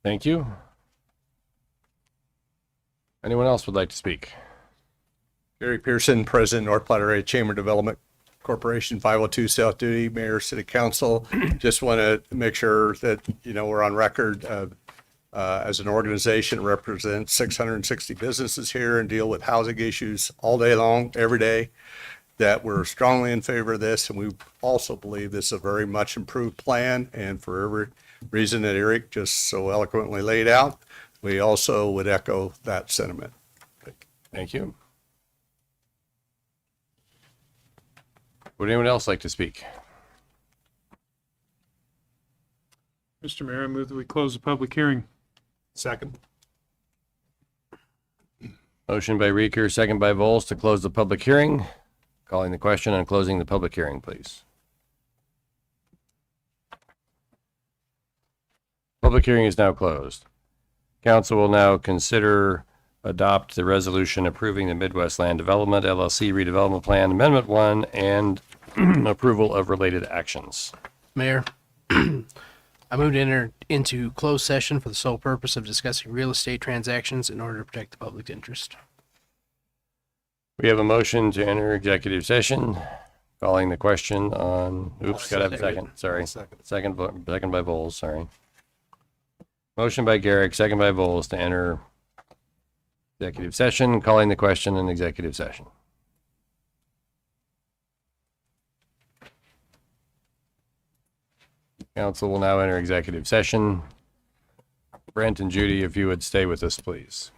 Thank you. Anyone else would like to speak? Gary Pearson, President, North Platte Area Chamber Development Corporation, 502 South Duty, Mayor, City Council. Just want to make sure that, we're on record. As an organization, represents 660 businesses here and deal with housing issues all day long, every day, that we're strongly in favor of this. And we also believe this is a very much improved plan. And for every reason that Eric just so eloquently laid out, we also would echo that sentiment. Thank you. Would anyone else like to speak? Mr. Mayor, I move that we close the public hearing. Second. Motion by Reeker, second by Vols to close the public hearing. Calling the question on closing the public hearing, please. Public hearing is now closed. Council will now adopt the resolution approving the Midwest Land Development LLC redevelopment plan amendment 1 and approval of related actions. Mayor, I move to enter into closed session for the sole purpose of discussing real estate transactions in order to protect the public's interest. We have a motion to enter executive session. Calling the question on, gotta have a second, sorry. Second by Vols, sorry. Motion by Garrick, second by Vols to enter executive session. Calling the question in executive session. Council will now enter executive session. Brent and Judy, if you would stay with us, please.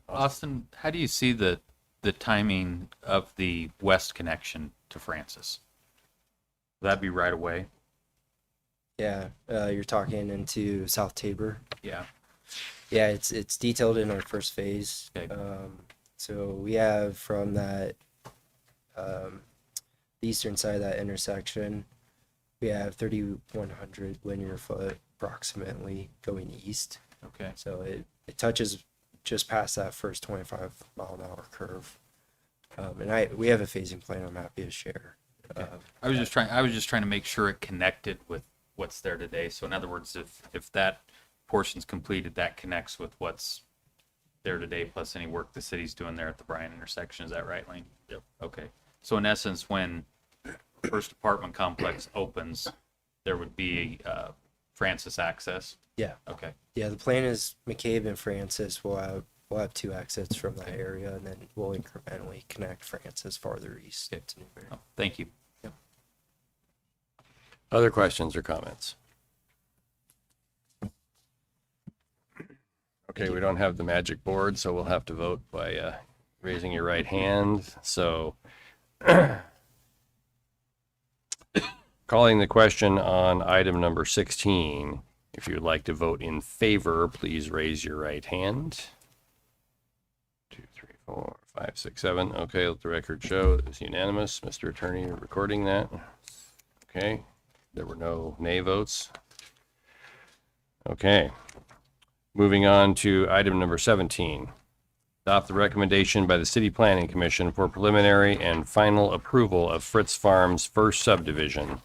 Austin, how do you see the timing of the west connection to Francis? Will that be right away? Yeah, you're talking into South Tabor. Yeah. Yeah, it's detailed in our first phase. Okay. So we have from that the eastern side of that intersection, we have 3,100 linear foot approximately going east. Okay. So it touches just past that first 25-mile-an-hour curve. And we have a phasing plan I'm happy to share. Okay. I was just trying to make sure it connected with what's there today. So in other words, if that portion's completed, that connects with what's there today, plus any work the city's doing there at the Bryan intersection. Is that right, Lane? Yep. Okay. So in essence, when first apartment complex opens, there would be Francis access. Yeah. Okay. Yeah, the plan is McCabe and Francis will have two exits from that area, and then we'll incrementally connect Francis farther east to Newberry. Oh, thank you. Yep. Other questions or comments? Okay, we don't have the magic board, so we'll have to vote by raising your right hand. So calling the question on item number 16. If you would like to vote in favor, please raise your right hand. 2, 3, 4, 5, 6, 7. Okay, let the record show it was unanimous. Mr. Attorney, you're recording that. Okay, there were no nay votes. Okay, moving on to item number 17. Adopt the recommendation by the City Planning Commission for preliminary and final approval of Fritz Farms first subdivision.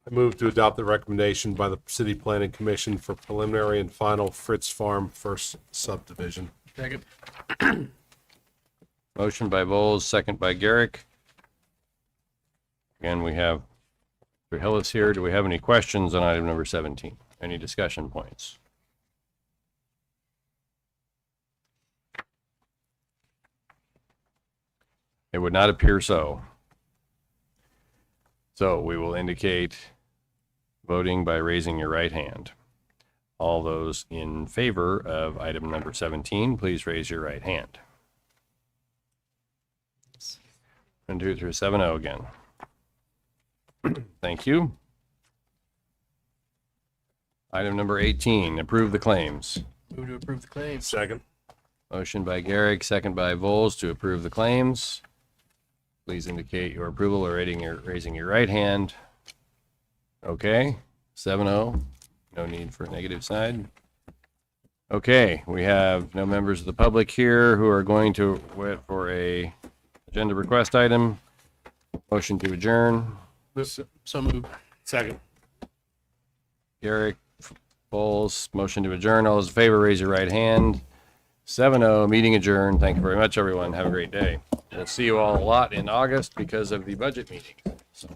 I move to adopt the recommendation by the City Planning Commission for preliminary and final Fritz Farm first subdivision. Second. Motion by Bowles, second by Garrick. Again, we have Mr. Hillis here. Do we have any questions on item number 17? Any discussion points? It would not appear so. So we will indicate voting by raising your right hand. All those in favor of item number 17, please raise your right hand. 1, 2, 3, 7, 0 again. Thank you. Item number 18, approve the claims. Move to approve the claims. Second. Motion by Garrick, second by Vols to approve the claims. Please indicate your approval or raising your right hand. Okay, 7-0. No need for a negative side. Okay, we have no members of the public here who are going to wait for a agenda request item. Motion to adjourn. So moved. Second. Garrick, Bowles, motion to adjourn. All those in favor, raise your right hand. 7-0, meeting adjourned. Thank you very much, everyone. Have a great day. We'll see you all a lot in August because of the budget meeting. So.